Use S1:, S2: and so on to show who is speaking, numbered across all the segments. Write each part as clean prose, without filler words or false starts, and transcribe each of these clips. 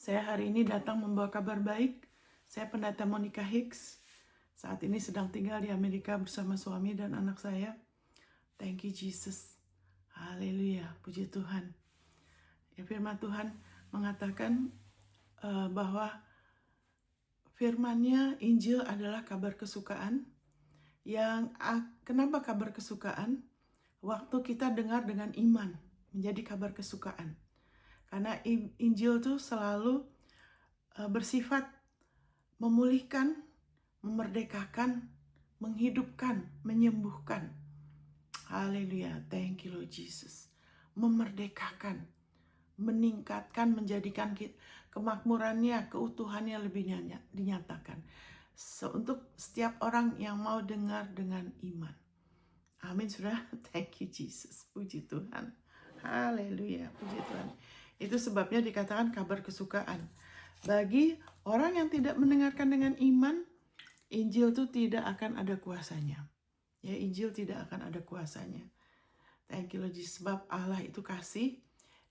S1: Saya hari ini datang membawa kabar baik. Saya pendeta Monica Hicks. Saat ini sedang tinggal di Amerika bersama suami dan anak saya. Thank you Jesus. Haleluya, puji Tuhan. Firman Tuhan mengatakan bahwa firman-Nya Injil adalah kabar kesukaan. Kenapa kabar kesukaan? Waktu kita dengar dengan iman menjadi kabar kesukaan. Karena Injil itu selalu bersifat memulihkan, memerdekakan, menghidupkan, menyembuhkan. Haleluya, thank you Lord Jesus. Memerdekakan, meningkatkan, menjadikan kemakmurannya, keutuhannya lebih dinyatakan. Untuk setiap orang yang mau dengar dengan iman. Amin, saudara. Thank you Jesus. Puji Tuhan. Haleluya, puji Tuhan. Itu sebabnya dikatakan kabar kesukaan. Bagi orang yang tidak mendengarkan dengan iman, Injil itu tidak akan ada kuasanya. Ya, Injil tidak akan ada kuasanya. Thank you Lord Jesus. Sebab Allah itu kasih,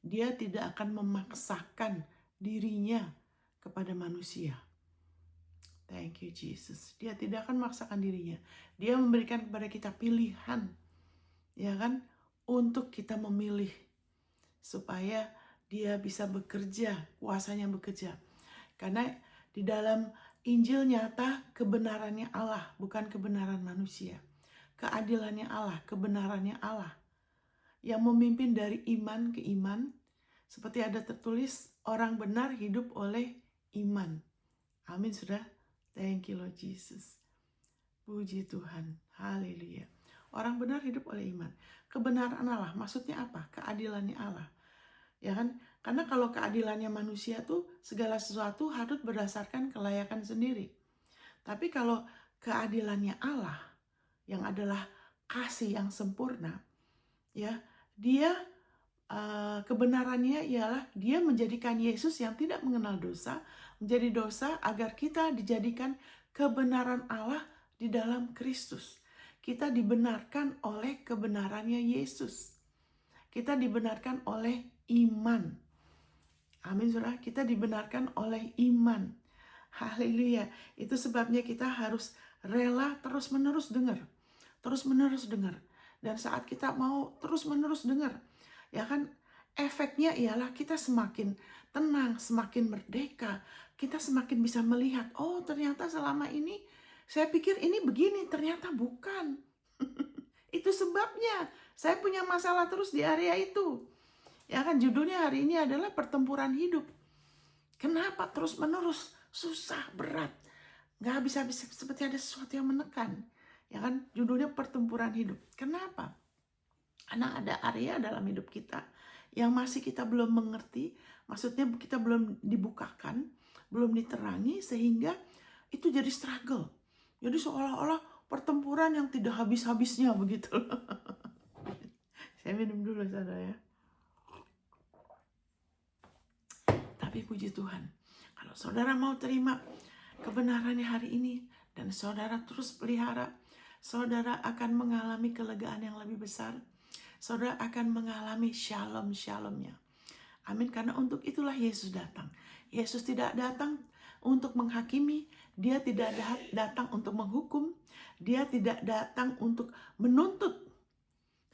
S1: Dia tidak akan memaksakan dirinya kepada manusia. Thank you Jesus. Dia tidak akan memaksakan dirinya. Dia memberikan kepada kita pilihan, ya kan, untuk kita memilih supaya Dia bisa bekerja, kuasanya bekerja. Karena di dalam Injil nyata kebenarannya Allah, bukan kebenaran manusia. Keadilannya Allah, kebenarannya Allah. Yang memimpin dari iman ke iman, seperti ada tertulis, orang benar hidup oleh iman. Amin, sudah. Thank you Lord Jesus. Puji Tuhan. Haleluya. Orang benar hidup oleh iman. Kebenaran Allah, maksudnya apa? Keadilannya Allah. Ya kan? Karena kalau keadilannya manusia tuh segala sesuatu harus berdasarkan kelayakan sendiri. Tapi kalau keadilannya Allah yang adalah kasih yang sempurna, ya, Dia kebenarannya ialah Dia menjadikan Yesus yang tidak mengenal dosa menjadi dosa agar kita dijadikan kebenaran Allah di dalam Kristus. Kita dibenarkan oleh kebenarannya Yesus. Kita dibenarkan oleh iman. Amin, saudara. Kita dibenarkan oleh iman. Haleluya. Itu sebabnya kita harus rela terus-menerus dengar. Terus-menerus dengar. Dan saat kita mau terus-menerus dengar, ya kan, efeknya ialah kita semakin tenang, semakin merdeka. Kita semakin bisa melihat, oh ternyata selama ini saya pikir ini begini, ternyata bukan. Itu sebabnya saya punya masalah terus di area itu. Ya kan, judulnya hari ini adalah pertempuran hidup. Kenapa terus-menerus susah, berat, nggak habis-habis, seperti ada sesuatu yang menekan. Ya kan, judulnya pertempuran hidup. Kenapa? Karena ada area dalam hidup kita yang masih kita belum mengerti, maksudnya kita belum dibukakan, belum diterangi, sehingga itu jadi struggle. Jadi seolah-olah pertempuran yang tidak habis-habisnya begitu. Saya minum dulu, saudara ya. Tapi puji Tuhan, kalau saudara mau terima kebenarannya hari ini dan saudara terus pelihara, saudara akan mengalami kelegaan yang lebih besar. Saudara akan mengalami shalom-shalomnya. Amin, karena untuk itulah Yesus datang. Yesus tidak datang untuk menghakimi, Dia tidak datang untuk menghukum, Dia tidak datang untuk menuntut,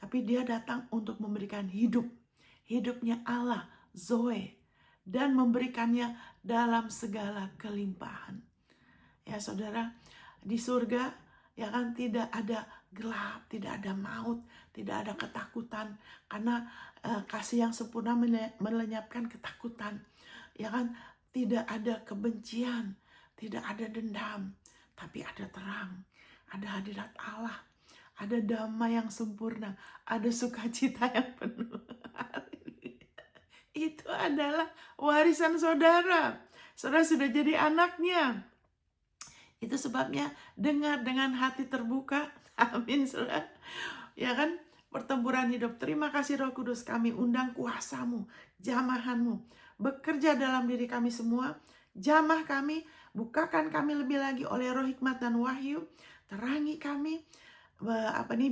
S1: tapi Dia datang untuk memberikan hidup. Hidupnya Allah, Zoe, dan memberikannya dalam segala kelimpahan. Ya saudara, di surga, ya kan, tidak ada gelap, tidak ada maut, tidak ada ketakutan, karena kasih yang sempurna melenyapkan ketakutan. Ya kan, tidak ada kebencian, tidak ada dendam, tapi ada terang, ada hadirat Allah, ada damai yang sempurna, ada sukacita yang penuh. Itu adalah warisan saudara. Saudara sudah jadi anaknya. Itu sebabnya dengar dengan hati terbuka. Amin, saudara. Ya kan, pertempuran hidup. Terima kasih Roh Kudus, kami undang kuasamu, jamahanmu, bekerja dalam diri kami semua. Jamah kami, bukakan kami lebih lagi oleh roh hikmat dan wahyu. Terangi kami,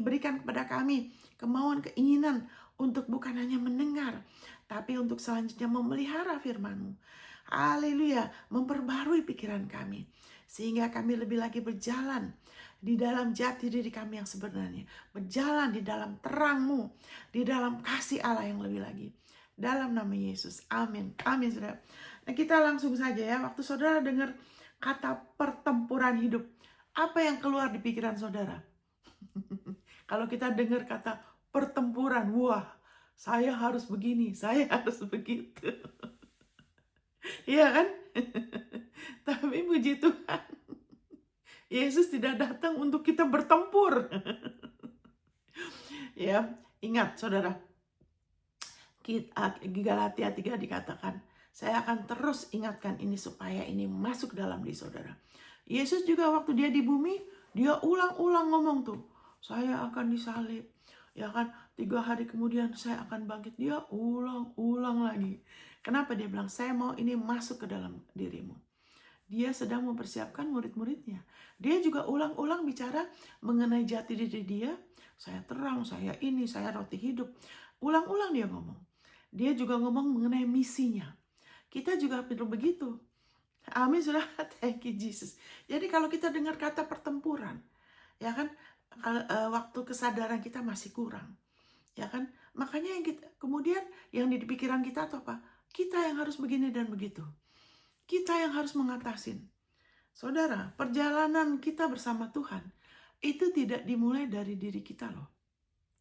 S1: berikan kepada kami kemauan, keinginan untuk bukan hanya mendengar, tapi untuk selanjutnya memelihara firman-Mu. Haleluya, memperbarui pikiran kami. Sehingga kami lebih lagi berjalan di dalam jati diri kami yang sebenarnya. Berjalan di dalam terang-Mu, di dalam kasih Allah yang lebih lagi. Dalam nama Yesus, amin. Amin, saudara. Nah, kita langsung saja ya, waktu saudara dengar kata pertempuran hidup, apa yang keluar di pikiran saudara? Kalau kita dengar kata pertempuran, wah, saya harus begini, saya harus begitu. Iya kan? Tapi puji Tuhan, Yesus tidak datang untuk kita bertempur. Ya, ingat saudara, Galatia 3 dikatakan, saya akan terus ingatkan ini supaya ini masuk dalam diri saudara. Yesus juga waktu dia di bumi, dia ulang-ulang ngomong tuh, saya akan disalib. Ya kan, 3 hari kemudian saya akan bangkit. Dia ulang-ulang lagi. Kenapa dia bilang, saya mau ini masuk ke dalam dirimu. Dia sedang mempersiapkan murid-muridnya. Dia juga ulang-ulang bicara mengenai jati diri dia. Saya terang, saya ini, saya roti hidup. Ulang-ulang dia ngomong. Dia juga ngomong mengenai misinya. Kita juga perlu begitu. Amin, sudah. Thank you, Jesus. Jadi kalau kita dengar kata pertempuran, ya kan, waktu kesadaran kita masih kurang. Ya kan? Makanya yang kita, kemudian yang di pikiran kita atau apa? Kita yang harus begini dan begitu. Kita yang harus mengatasin. Saudara, perjalanan kita bersama Tuhan itu tidak dimulai dari diri kita loh.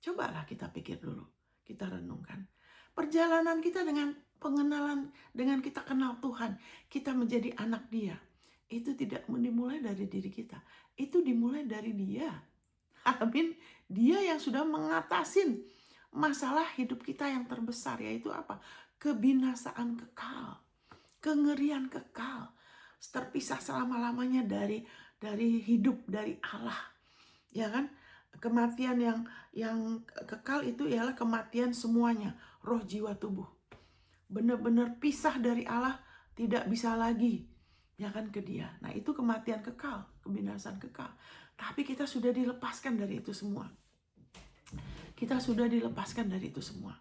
S1: Cobalah kita pikir dulu, kita renungkan. Perjalanan kita dengan pengenalan, dengan kita kenal Tuhan, kita menjadi anak Dia, itu tidak dimulai dari diri kita, itu dimulai dari Dia. Amin. Dia yang sudah mengatasin masalah hidup kita yang terbesar, yaitu apa? Kebinasaan kekal, kengerian kekal, terpisah selama-lamanya dari hidup, dari Allah. Ya kan? Kematian yang kekal itu ialah kematian semuanya, roh, jiwa, tubuh. Benar-benar pisah dari Allah, tidak bisa lagi, ya kan, ke Dia. Nah, itu kematian kekal, kebinasaan kekal. Tapi kita sudah dilepaskan dari itu semua. Kita sudah dilepaskan dari itu semua.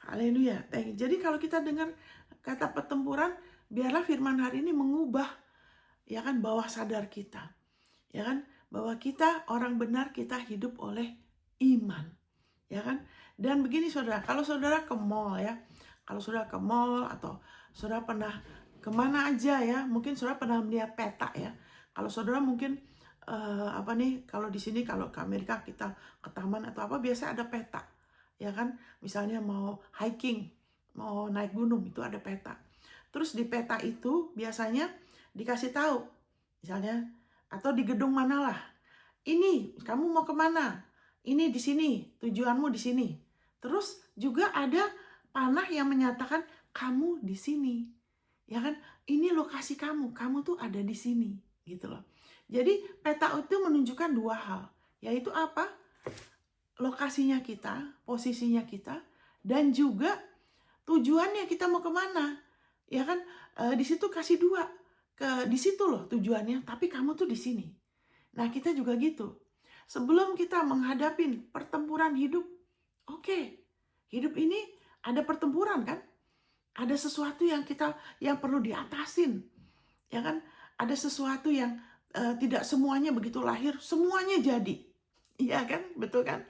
S1: Haleluya. Jadi kalau kita dengar kata pertempuran, biarlah firman hari ini mengubah, ya kan, bawah sadar kita. Ya kan, bahwa kita orang benar, kita hidup oleh iman. Ya kan? Dan begini saudara, kalau saudara ke mall ya, kalau saudara ke mall atau saudara pernah kemana aja ya, mungkin saudara pernah melihat peta ya. Kalau saudara mungkin kalau di sini, kalau ke Amerika kita ke taman atau apa, biasa ada peta, ya kan? Misalnya mau hiking, mau naik gunung, itu ada peta. Terus di peta itu biasanya dikasih tahu, misalnya, atau di gedung manalah, ini kamu mau kemana? Ini di sini, tujuanmu di sini. Terus juga ada panah yang menyatakan kamu di sini, ya kan? Ini lokasi kamu tuh ada di sini, gitu loh. Jadi peta itu menunjukkan 2 hal, yaitu apa? Lokasinya kita, posisinya kita, dan juga tujuannya kita mau kemana, ya kan? Di situ kasih 2, di situ loh tujuannya, tapi kamu tuh di sini. Nah, kita juga gitu. Sebelum kita menghadapi pertempuran hidup, oke, hidup ini ada pertempuran kan? Ada sesuatu yang perlu diatasin, ya kan? Ada sesuatu yang tidak semuanya begitu lahir, semuanya jadi, iya kan? Betul kan?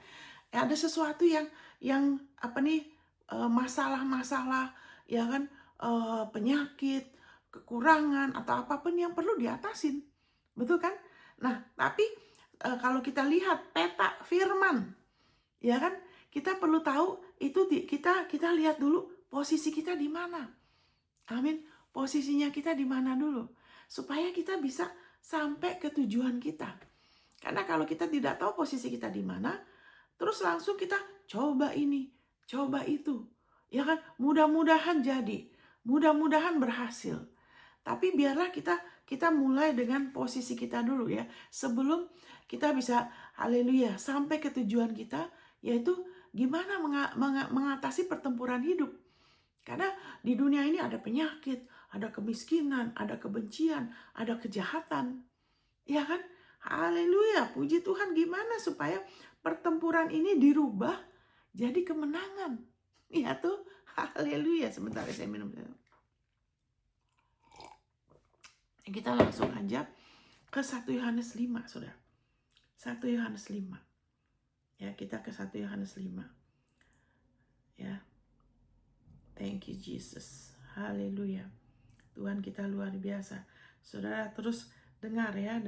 S1: Ada sesuatu yang masalah-masalah, ya kan? Penyakit, kekurangan atau apapun yang perlu diatasin, betul kan? Nah, tapi kalau kita lihat peta firman, ya kan? Kita perlu tahu itu kita lihat dulu posisi kita di mana. Amin. Posisinya kita di mana dulu, supaya kita bisa sampai ke tujuan kita. Karena kalau kita tidak tahu posisi kita di mana, terus langsung kita coba ini, coba itu, ya kan? Mudah-mudahan jadi, mudah-mudahan berhasil. Tapi biarlah kita mulai dengan posisi kita dulu ya, sebelum kita bisa, haleluya, sampai ke tujuan kita, yaitu gimana mengatasi pertempuran hidup. Karena di dunia ini ada penyakit, ada kemiskinan, ada kebencian, ada kejahatan. Ya kan? Haleluya, puji Tuhan, gimana supaya pertempuran ini dirubah jadi kemenangan. Ya tuh, haleluya. Sebentar saya minum. Kita langsung aja ke 1 Yohanes 5, Saudara. 1 Yohanes 5. Ya, kita ke 1 Yohanes 5. Ya. Thank you Jesus. Haleluya. Tuhan kita luar biasa. Saudara terus dengar ya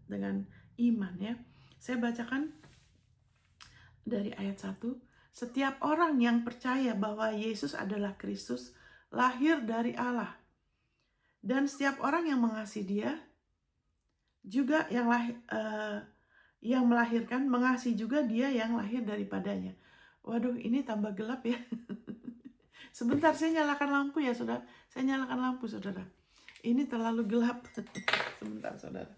S1: dengan iman ya. Saya bacakan dari ayat 1. Setiap orang yang percaya bahwa Yesus adalah Kristus lahir dari Allah. Dan setiap orang yang mengasihi Dia juga yang melahirkan mengasihi juga Dia yang lahir daripadanya. Waduh, ini tambah gelap ya. Sebentar, saya nyalakan lampu ya, Saudara. Saya nyalakan lampu, Saudara. Ini terlalu gelap. Sebentar, Saudara.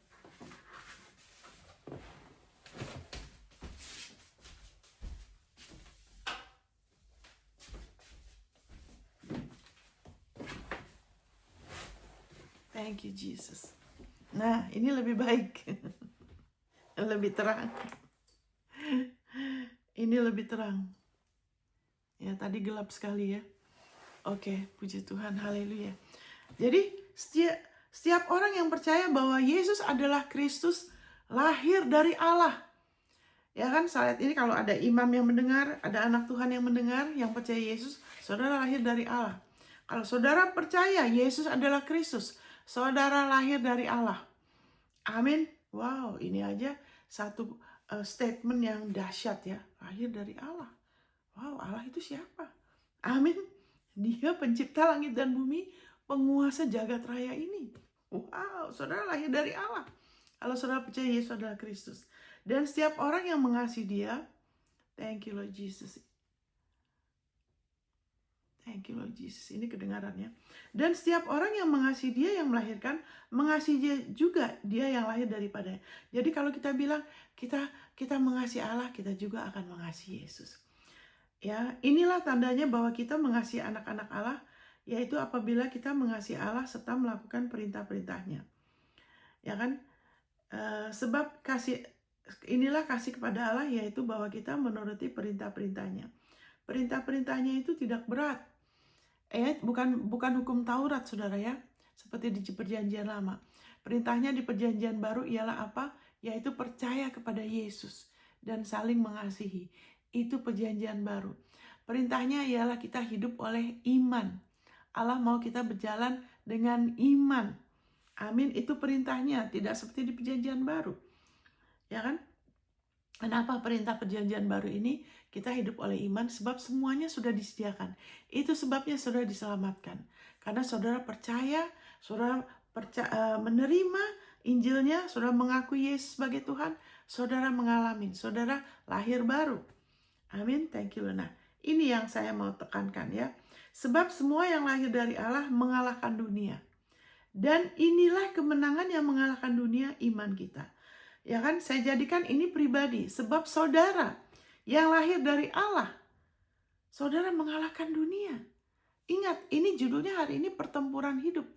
S1: Thank you, Jesus. Nah, ini lebih baik. Lebih terang. Ini lebih terang. Ya, tadi gelap sekali ya. Oke, puji Tuhan, haleluya. Jadi, setiap orang yang percaya bahwa Yesus adalah Kristus lahir dari Allah. Ya kan, saat ini kalau ada imam yang mendengar, ada anak Tuhan yang mendengar, yang percaya Yesus, saudara lahir dari Allah. Kalau saudara percaya Yesus adalah Kristus, saudara lahir dari Allah. Amin. Wow, ini aja satu statement yang dahsyat ya. Lahir dari Allah. Wow, Allah itu siapa? Amin. Dia pencipta langit dan bumi, penguasa jagat raya ini. Wow, saudara lahir dari Allah. Kalau saudara percaya Yesus adalah Kristus. Dan setiap orang yang mengasihi Dia, thank you Lord Jesus. Thank you Lord Jesus. Ini kedengarannya. Dan setiap orang yang mengasihi Dia yang melahirkan, mengasihi juga Dia yang lahir daripadanya. Jadi kalau kita bilang kita mengasihi Allah, kita juga akan mengasihi Yesus. Ya, inilah tandanya bahwa kita mengasihi anak-anak Allah, yaitu apabila kita mengasihi Allah serta melakukan perintah-perintahnya. Ya kan? Sebab inilah kasih kepada Allah, yaitu bahwa kita menuruti perintah-perintahnya. Perintah-perintahnya itu tidak berat. Bukan hukum Taurat, saudara ya, seperti di Perjanjian Lama. Perintahnya di Perjanjian Baru ialah apa? Yaitu percaya kepada Yesus dan saling mengasihi. Itu Perjanjian Baru. Perintahnya ialah kita hidup oleh iman. Allah mau kita berjalan dengan iman. Amin. Itu perintahnya, tidak seperti di Perjanjian Baru. Ya kan? Kenapa perintah Perjanjian Baru ini kita hidup oleh iman? Sebab semuanya sudah disediakan. Itu sebabnya saudara diselamatkan. Karena saudara percaya, saudara menerima Injilnya, saudara mengakui Yesus sebagai Tuhan, saudara mengalami, saudara lahir baru. Amin, thank you. Nah, ini yang saya mau tekankan ya. Sebab semua yang lahir dari Allah mengalahkan dunia. Dan inilah kemenangan yang mengalahkan dunia, iman kita. Ya kan, saya jadikan ini pribadi. Sebab saudara yang lahir dari Allah, saudara mengalahkan dunia. Ingat, ini judulnya hari ini pertempuran hidup.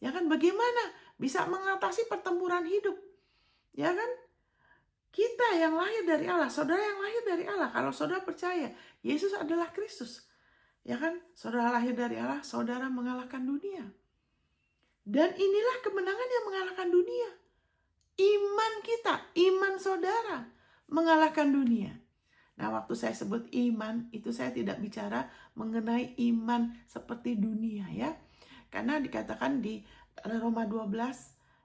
S1: Ya kan, bagaimana bisa mengatasi pertempuran hidup? Ya kan, kita yang lahir dari Allah, saudara yang lahir dari Allah. Kalau saudara percaya, Yesus adalah Kristus. Ya kan, saudara lahir dari Allah, saudara mengalahkan dunia. Dan inilah kemenangan yang mengalahkan dunia. Iman kita, iman saudara mengalahkan dunia. Nah, waktu saya sebut iman, itu saya tidak bicara mengenai iman seperti dunia ya. Karena dikatakan di Roma 12,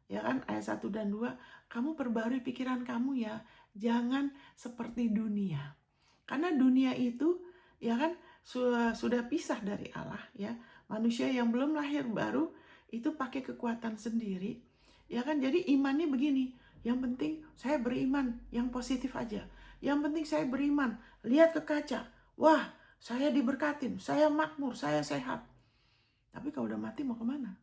S1: ya kan, ayat 1 dan 2, kamu perbarui pikiran kamu ya, jangan seperti dunia. Karena dunia itu, ya kan, sudah pisah dari Allah ya. Manusia yang belum lahir baru, itu pakai kekuatan sendiri. Ya kan, jadi imannya begini, yang penting saya beriman, yang positif aja. Yang penting saya beriman, lihat ke kaca, wah saya diberkatin, saya makmur, saya sehat. Tapi kalau udah mati mau kemana?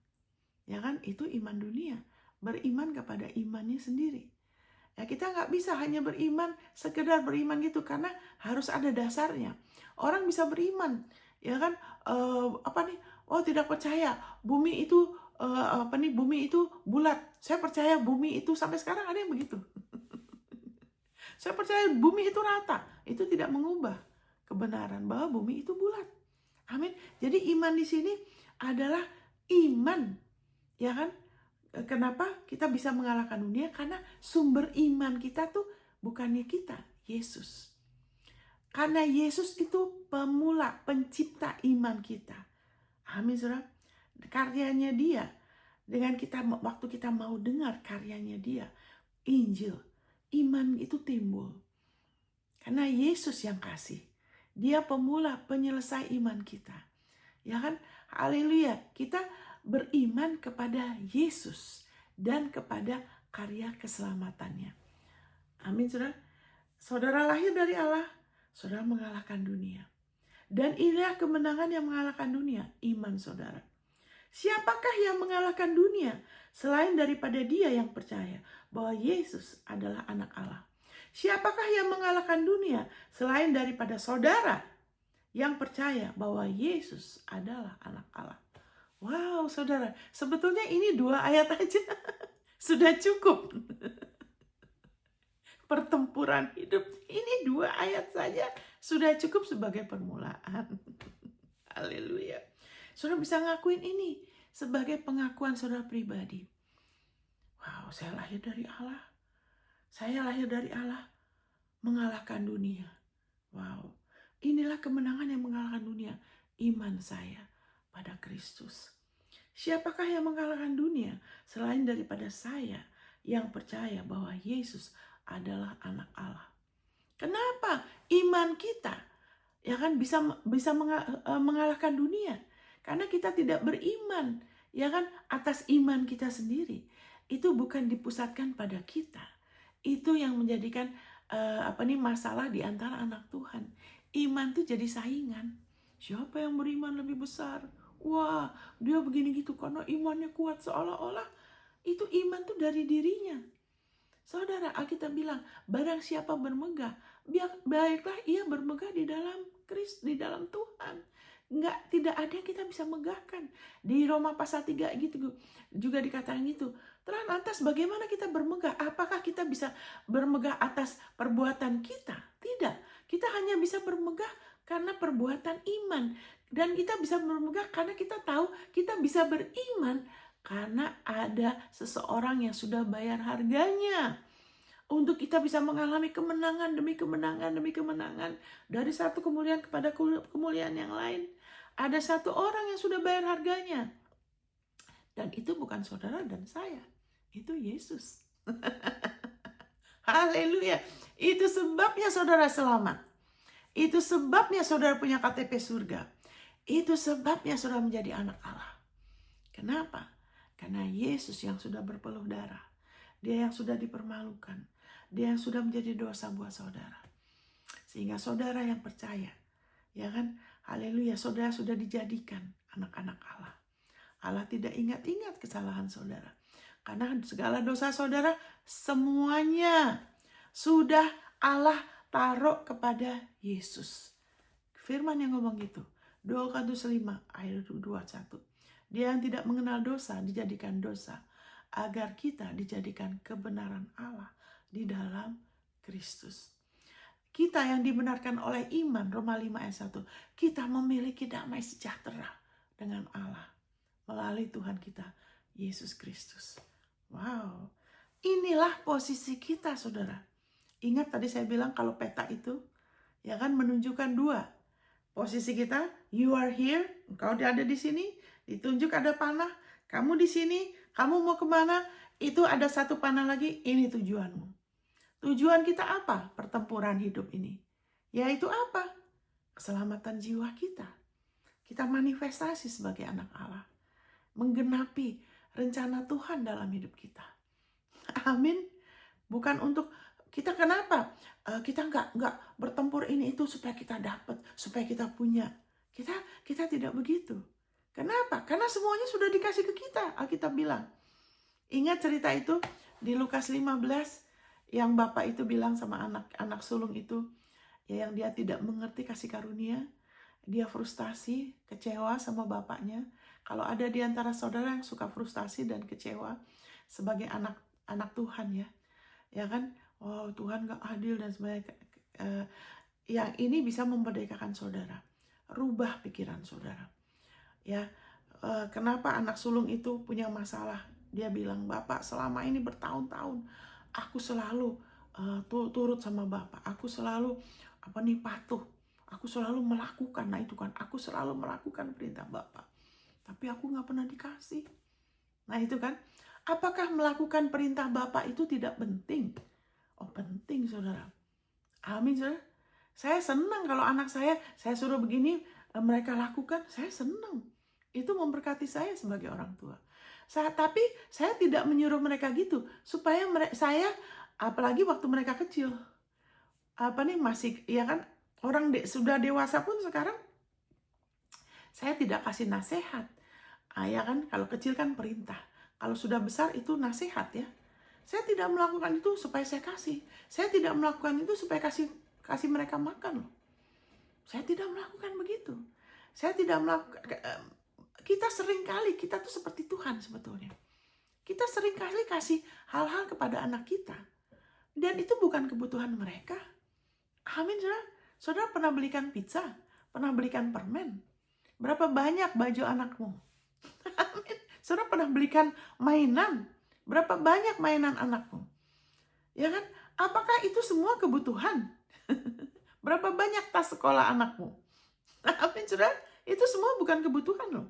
S1: Ya kan, itu iman dunia, beriman kepada imannya sendiri. Ya kita nggak bisa hanya beriman, sekedar beriman gitu, karena harus ada dasarnya. Orang bisa beriman, ya kan, oh tidak percaya, bumi itu bumi itu bulat. Saya percaya bumi itu, sampai sekarang ada yang begitu. Saya percaya bumi itu rata. Itu tidak mengubah kebenaran bahwa bumi itu bulat. Amin. Jadi iman di sini adalah iman, ya kan? Kenapa kita bisa mengalahkan dunia? Karena sumber iman kita tuh bukannya kita, Yesus. Karena Yesus itu pemula, pencipta iman kita. Amin, saudara. Karyanya dia, dengan kita waktu kita mau dengar karyanya dia, Injil, iman itu timbul. Karena Yesus yang kasih. Dia pemula, penyelesai iman kita. Ya kan? Haleluya. Kita beriman kepada Yesus dan kepada karya keselamatannya. Amin, saudara. Saudara lahir dari Allah, saudara mengalahkan dunia. Dan inilah kemenangan yang mengalahkan dunia, iman saudara. Siapakah yang mengalahkan dunia selain daripada dia yang percaya bahwa Yesus adalah anak Allah? Siapakah yang mengalahkan dunia selain daripada saudara yang percaya bahwa Yesus adalah anak Allah? Wow, saudara, sebetulnya ini 2 ayat aja sudah cukup. Pertempuran hidup ini 2 ayat saja sudah cukup sebagai permulaan. Haleluya. Saudara bisa ngakuin ini sebagai pengakuan saudara pribadi. Wow, saya lahir dari Allah. Saya lahir dari Allah mengalahkan dunia. Wow, inilah kemenangan yang mengalahkan dunia. Iman saya pada Kristus. Siapakah yang mengalahkan dunia selain daripada saya yang percaya bahwa Yesus adalah anak Allah? Kenapa iman kita ya kan bisa mengalahkan dunia? Karena kita tidak beriman ya kan atas iman kita sendiri. Itu bukan dipusatkan pada kita. Itu yang menjadikan masalah di antara anak Tuhan. Iman tuh jadi saingan. Siapa yang beriman lebih besar? Wah, dia begini gitu karena imannya kuat, seolah-olah itu iman tuh dari dirinya. Saudara, Alkitab bilang, barang siapa bermegah, baiklah ia bermegah di dalam Kristus, di dalam Tuhan. Tidak ada yang kita bisa megahkan. Di Roma pasal 3 gitu juga dikatakan gitu. Lantas bagaimana kita bermegah? Apakah kita bisa bermegah atas perbuatan kita? Tidak. Kita hanya bisa bermegah karena perbuatan iman. Dan kita bisa bermegah karena kita tahu kita bisa beriman karena ada seseorang yang sudah bayar harganya. Untuk kita bisa mengalami kemenangan demi kemenangan demi kemenangan. Dari satu kemuliaan kepada kemuliaan yang lain. Ada satu orang yang sudah bayar harganya. Dan itu bukan saudara dan saya. Itu Yesus. Haleluya. Itu sebabnya saudara selamat. Itu sebabnya saudara punya KTP surga. Itu sebabnya saudara menjadi anak Allah. Kenapa? Karena Yesus yang sudah berpeluh darah. Dia yang sudah dipermalukan. Dia yang sudah menjadi dosa buat saudara. Sehingga saudara yang percaya. Ya kan? Haleluya, saudara sudah dijadikan anak-anak Allah. Allah tidak ingat-ingat kesalahan saudara. Karena segala dosa saudara semuanya sudah Allah taruh kepada Yesus. Firman yang ngomong gitu. 2 Korintus 5 ayat 21. Dia yang tidak mengenal dosa dijadikan dosa, agar kita dijadikan kebenaran Allah di dalam Kristus. Kita yang dibenarkan oleh iman, Roma 5 ayat 1, kita memiliki damai sejahtera dengan Allah melalui Tuhan kita, Yesus Kristus. Wow, inilah posisi kita saudara. Ingat tadi saya bilang kalau peta itu, ya kan menunjukkan 2. Posisi kita, you are here, engkau ada di sini, ditunjuk ada panah, kamu di sini, kamu mau kemana, itu ada satu panah lagi, ini tujuanmu. Tujuan kita apa? Pertempuran hidup ini. Yaitu apa? Keselamatan jiwa kita. Kita manifestasi sebagai anak Allah. Menggenapi rencana Tuhan dalam hidup kita. Amin. Bukan untuk kita kenapa? Kita nggak bertempur ini itu supaya kita dapat, supaya kita punya. Kita tidak begitu. Kenapa? Karena semuanya sudah dikasih ke kita, Alkitab bilang. Ingat cerita itu di Lukas 15 yang bapak itu bilang sama anak sulung itu, ya yang dia tidak mengerti kasih karunia, dia frustasi, kecewa sama bapaknya. Kalau ada di antara saudara yang suka frustasi dan kecewa sebagai anak Tuhan ya kan, oh Tuhan gak adil dan sebagainya. Yang ini bisa memerdekakan saudara, rubah pikiran saudara. Ya, kenapa anak sulung itu punya masalah. Dia bilang, Bapak selama ini bertahun-tahun aku selalu turut sama Bapak. Aku selalu patuh. Aku selalu melakukan. Nah itu kan, aku selalu melakukan perintah Bapak. Tapi aku nggak pernah dikasih. Nah itu kan, apakah melakukan perintah Bapak itu tidak penting? Oh penting saudara. Amin saudara. Saya senang kalau anak saya suruh begini, mereka lakukan, saya senang. Itu memberkati saya sebagai orang tua. Tapi saya tidak menyuruh mereka gitu, supaya saya, apalagi waktu mereka kecil, masih, ya kan, orang sudah dewasa pun sekarang, saya tidak kasih nasihat. Ya kan, kalau kecil kan perintah, kalau sudah besar itu nasihat ya. Saya tidak melakukan itu supaya saya kasih. Saya tidak melakukan itu supaya kasih mereka makan loh. Saya tidak melakukan begitu. Saya tidak melakukan. Kita seringkali, kita tuh seperti Tuhan sebetulnya. Kita seringkali kasih hal-hal kepada anak kita. Dan itu bukan kebutuhan mereka. Amin, saudara. Saudara pernah belikan pizza? Pernah belikan permen? Berapa banyak baju anakmu? Amin. Saudara pernah belikan mainan? Berapa banyak mainan anakmu? Ya kan? Apakah itu semua kebutuhan? Berapa banyak tas sekolah anakmu? Amin, saudara. Itu semua bukan kebutuhan loh.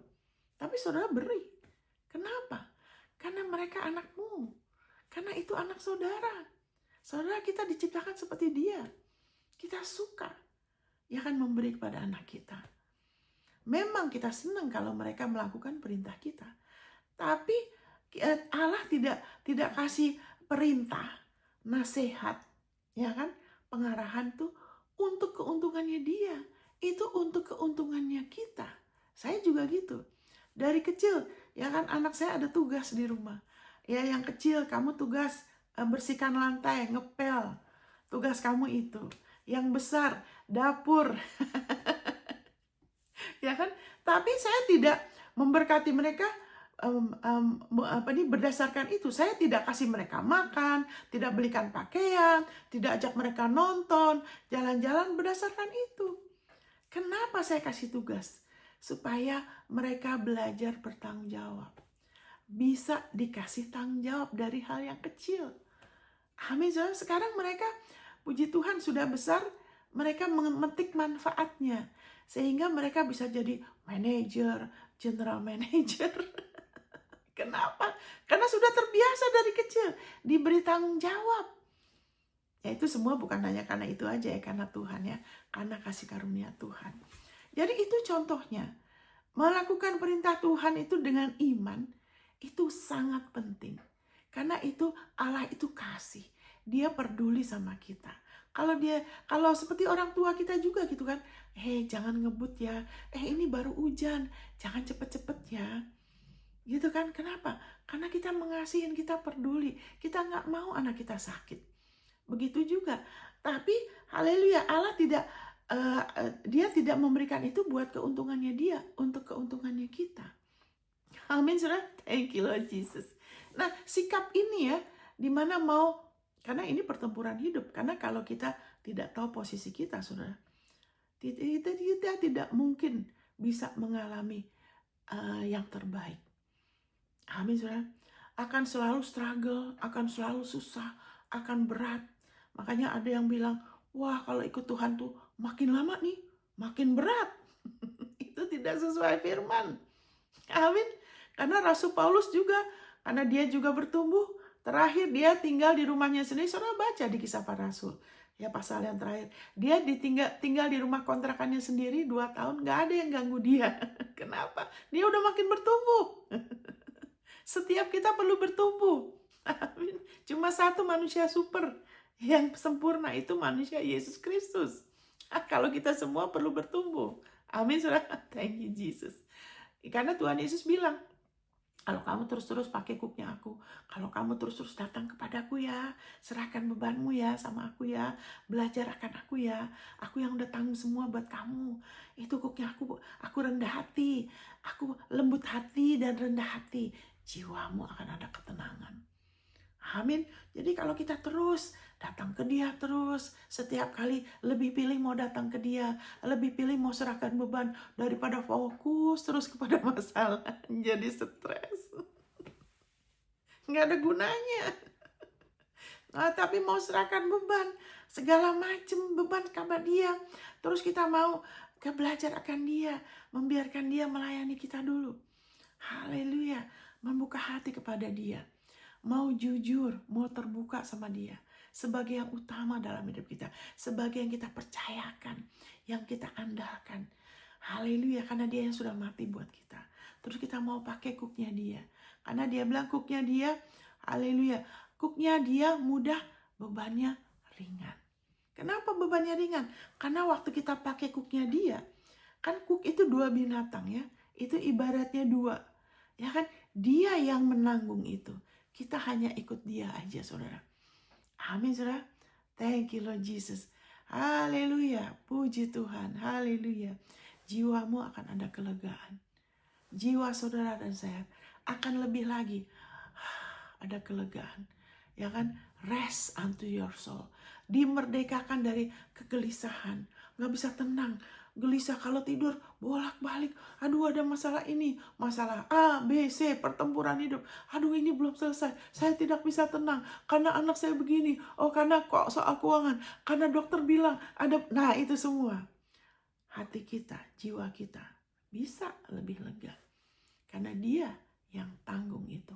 S1: Tapi saudara beri. Kenapa? Karena mereka anakmu. Karena itu anak saudara. Saudara, kita diciptakan seperti dia. Kita suka ya kan memberi kepada anak kita. Memang kita senang kalau mereka melakukan perintah kita. Tapi Allah tidak kasih perintah, nasihat, ya kan? Pengarahan tuh untuk keuntungannya dia. Itu untuk keuntungannya kita. Saya juga gitu. Dari kecil, ya kan, anak saya ada tugas di rumah. Ya, yang kecil kamu tugas bersihkan lantai, ngepel. Tugas kamu itu. Yang besar, dapur. Ya kan? Tapi saya tidak memberkati mereka berdasarkan itu. Saya tidak kasih mereka makan, tidak belikan pakaian, tidak ajak mereka nonton, jalan-jalan berdasarkan itu. Kenapa saya kasih tugas? Supaya mereka belajar bertanggung jawab. Bisa dikasih tanggung jawab dari hal yang kecil. Amin. Sekarang mereka, puji Tuhan, sudah besar, mereka memetik manfaatnya. Sehingga mereka bisa jadi manajer, general manager. Kenapa? Karena sudah terbiasa dari kecil diberi tanggung jawab. Ya itu semua bukan hanya karena itu aja ya, karena Tuhan ya, karena kasih karunia Tuhan. Jadi itu contohnya. Melakukan perintah Tuhan itu dengan iman, itu sangat penting. Karena itu Allah itu kasih. Dia peduli sama kita. Kalau seperti orang tua kita juga gitu kan. Jangan ngebut ya. Ini baru hujan. Jangan cepet-cepet ya. Gitu kan. Kenapa? Karena kita mengasihin, kita peduli. Kita nggak mau anak kita sakit. Begitu juga. Tapi haleluya, Allah dia tidak memberikan itu buat keuntungannya dia, untuk keuntungannya kita. Amin, saudara. Thank you Lord Jesus. Nah, sikap ini ya, dimana karena ini pertempuran hidup. Karena kalau kita tidak tahu posisi kita, saudara, kita tidak mungkin bisa mengalami yang terbaik. Amin, saudara. Akan selalu struggle, akan selalu susah, akan berat. Makanya ada yang bilang, wah kalau ikut Tuhan tuh makin lama nih, makin berat. Itu tidak sesuai firman. Amin. Karena Rasul Paulus juga, karena dia juga bertumbuh, terakhir dia tinggal di rumahnya sendiri. Saudara baca di Kisah Para Rasul, ya pasal yang terakhir. Dia tinggal di rumah kontrakannya sendiri 2 tahun, gak ada yang ganggu dia. Kenapa? Dia udah makin bertumbuh. Setiap kita perlu bertumbuh. Amin. Cuma satu manusia super yang sempurna, itu manusia Yesus Kristus. Kalau kita semua perlu bertumbuh. Amin, saudara. Thank you Jesus. Karena Tuhan Yesus bilang, kalau kamu terus-terus pakai kuknya aku, kalau kamu terus-terus datang kepadaku ya, serahkan bebanmu ya sama aku ya, belajar akan aku ya, aku yang udah tanggung semua buat kamu. Itu kuknya aku rendah hati, aku lembut hati dan rendah hati. Jiwamu akan ada ketenangan. Amin. Jadi kalau kita terus datang ke dia terus, setiap kali lebih pilih mau datang ke dia, lebih pilih mau serahkan beban daripada fokus terus kepada masalah, jadi stres. Nggak ada gunanya. Tapi mau serahkan beban, segala macam beban kepada dia. Terus kita mau belajar akan dia, membiarkan dia melayani kita dulu. Haleluya, membuka hati kepada dia. Mau jujur, mau terbuka sama dia. Sebagai yang utama dalam hidup kita. Sebagai yang kita percayakan, yang kita andalkan. Haleluya, karena dia yang sudah mati buat kita. Terus kita mau pakai cooknya dia. Karena dia bilang cooknya dia, haleluya, cooknya dia mudah, bebannya ringan. Kenapa bebannya ringan? Karena waktu kita pakai cooknya dia, kan cook itu 2 binatang ya. Itu ibaratnya 2. Ya kan? Dia yang menanggung itu. Kita hanya ikut dia aja, saudara. Amin, saudara. Thank you, Lord Jesus. Haleluya. Puji Tuhan. Haleluya. Jiwamu akan ada kelegaan. Jiwa saudara dan saya akan lebih lagi ada kelegaan. Ya kan? Rest unto your soul. Dimerdekakan dari kegelisahan. Gak bisa tenang. Gelisah kalau tidur bolak-balik. Aduh, ada masalah ini, masalah A, B, C, pertempuran hidup. Aduh, ini belum selesai. Saya tidak bisa tenang karena anak saya begini. Oh, karena kok soal keuangan. Karena dokter bilang ada. Nah, itu semua. Hati kita, jiwa kita bisa lebih lega. Karena dia yang tanggung itu.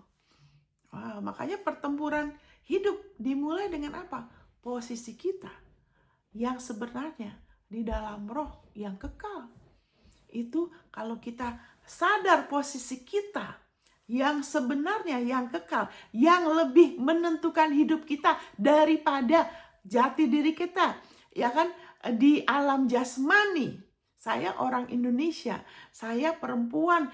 S1: Wow, makanya pertempuran hidup dimulai dengan apa? Posisi kita yang sebenarnya di dalam roh yang kekal. Itu kalau kita sadar posisi kita yang sebenarnya yang kekal, yang lebih menentukan hidup kita daripada jati diri kita. Ya kan, di alam jasmani, saya orang Indonesia, saya perempuan,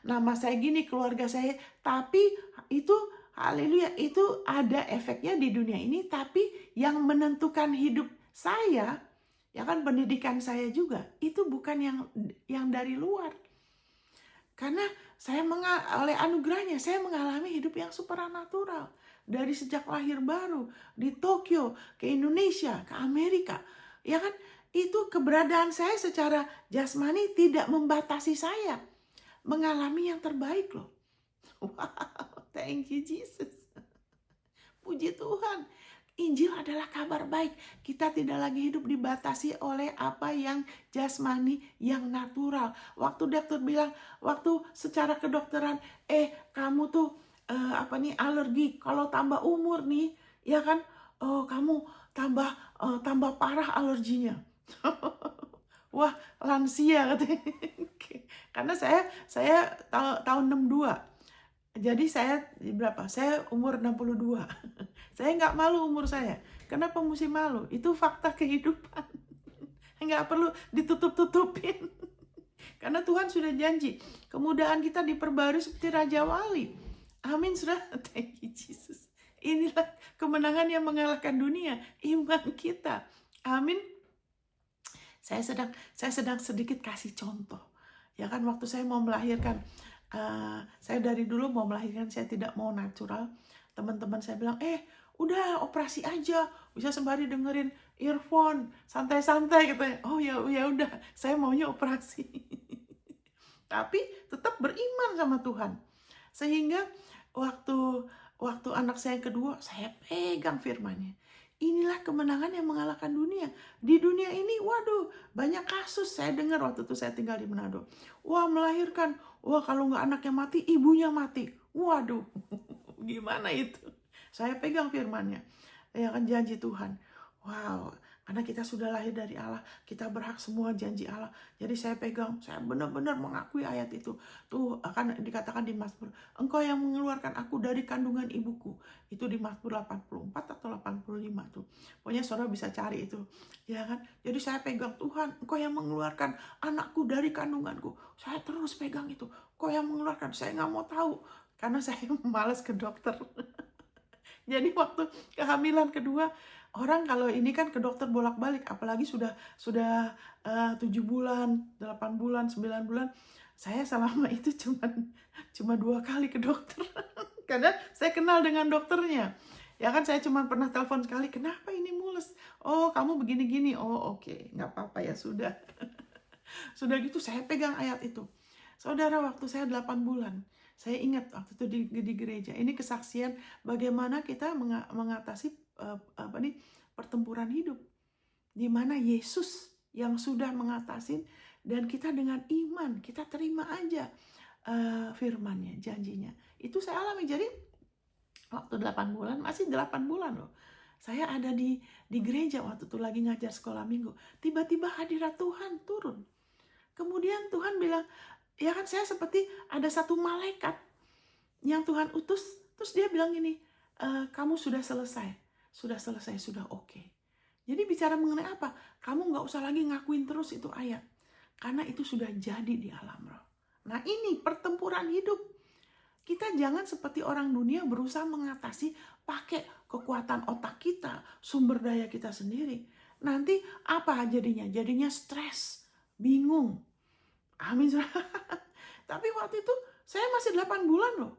S1: nama saya gini, keluarga saya, tapi itu haleluya, itu ada efeknya di dunia ini, tapi yang menentukan hidup saya, ya kan, pendidikan saya juga, itu bukan yang dari luar. Karena saya oleh anugerahnya, saya mengalami hidup yang supranatural. Dari sejak lahir baru, di Tokyo, ke Indonesia, ke Amerika. Ya kan, itu keberadaan saya secara jasmani tidak membatasi saya. Mengalami yang terbaik loh. Wow, thank you Jesus. Puji Tuhan. Injil adalah kabar baik. Kita tidak lagi hidup dibatasi oleh apa yang jasmani, yang natural. Waktu dokter bilang, waktu secara kedokteran, kamu tuh alergi. Kalau tambah umur nih, ya kan, kamu tambah parah alerginya. Wah, lansia katanya. Karena saya tahun 62. Jadi saya berapa? Saya umur 62. Saya nggak malu umur saya. Kenapa mesti malu? Itu fakta kehidupan. Nggak perlu ditutup-tutupin. Karena Tuhan sudah janji. Kemudahan kita diperbarui seperti Raja Wali. Amin, sudah. Thank you, Jesus. Inilah kemenangan yang mengalahkan dunia. Iman kita. Amin. Saya sedang sedikit kasih contoh. Ya kan, waktu saya mau melahirkan. Saya dari dulu mau melahirkan, saya tidak mau natural. Teman-teman saya bilang, udah operasi aja, bisa sembari dengerin earphone, santai-santai katanya. Oh ya udah, saya maunya operasi. Tapi tetap beriman sama Tuhan. Sehingga waktu anak saya yang kedua, saya pegang firman-Nya. Inilah kemenangan yang mengalahkan dunia. Di dunia ini, waduh, banyak kasus saya dengar waktu itu saya tinggal di Manado. Wah, melahirkan, kalau nggak anaknya mati, ibunya mati. Waduh, gimana itu? Saya pegang firman-Nya, ya kan, janji Tuhan. Wow, karena kita sudah lahir dari Allah, kita berhak semua janji Allah. Jadi saya pegang, saya benar-benar mengakui ayat itu. Tuh akan dikatakan di Mazmur, Engkau yang mengeluarkan aku dari kandungan ibuku. Itu di Mazmur 84 atau 85 tuh. Pokoknya saudara bisa cari itu. Ya kan? Jadi saya pegang, Tuhan, Engkau yang mengeluarkan anakku dari kandunganku. Saya terus pegang itu. Engkau yang mengeluarkan, saya nggak mau tahu. Karena saya malas ke dokter. Jadi waktu kehamilan kedua, orang kalau ini kan ke dokter bolak-balik, apalagi sudah 7 bulan, 8 bulan, 9 bulan. Saya selama itu cuma 2 kali ke dokter. Karena saya kenal dengan dokternya. Ya kan, saya cuma pernah telepon sekali, kenapa ini mules? Oh, kamu begini-gini. Oh, oke, nggak apa-apa ya, sudah. Sudah gitu saya pegang ayat itu. Saudara, waktu saya 8 bulan, saya ingat waktu itu di gereja. Ini kesaksian bagaimana kita mengatasi pertempuran hidup. Di mana Yesus yang sudah mengatasi, dan kita dengan iman, kita terima aja firman-Nya, janjinya. Itu saya alami. Jadi waktu 8 bulan, masih 8 bulan loh. Saya ada di gereja waktu itu lagi ngajar sekolah minggu. Tiba-tiba hadirat Tuhan turun. Kemudian Tuhan bilang, ya kan, saya seperti ada satu malaikat yang Tuhan utus. Terus dia bilang gini, kamu sudah selesai, sudah oke. Jadi bicara mengenai apa? Kamu gak usah lagi ngakuin terus itu ayat. Karena itu sudah jadi di alam roh. Nah, ini pertempuran hidup. Kita jangan seperti orang dunia berusaha mengatasi pakai kekuatan otak kita, sumber daya kita sendiri. Nanti apa jadinya? Jadinya stres, bingung. Amin. Tapi waktu itu saya masih 8 bulan loh.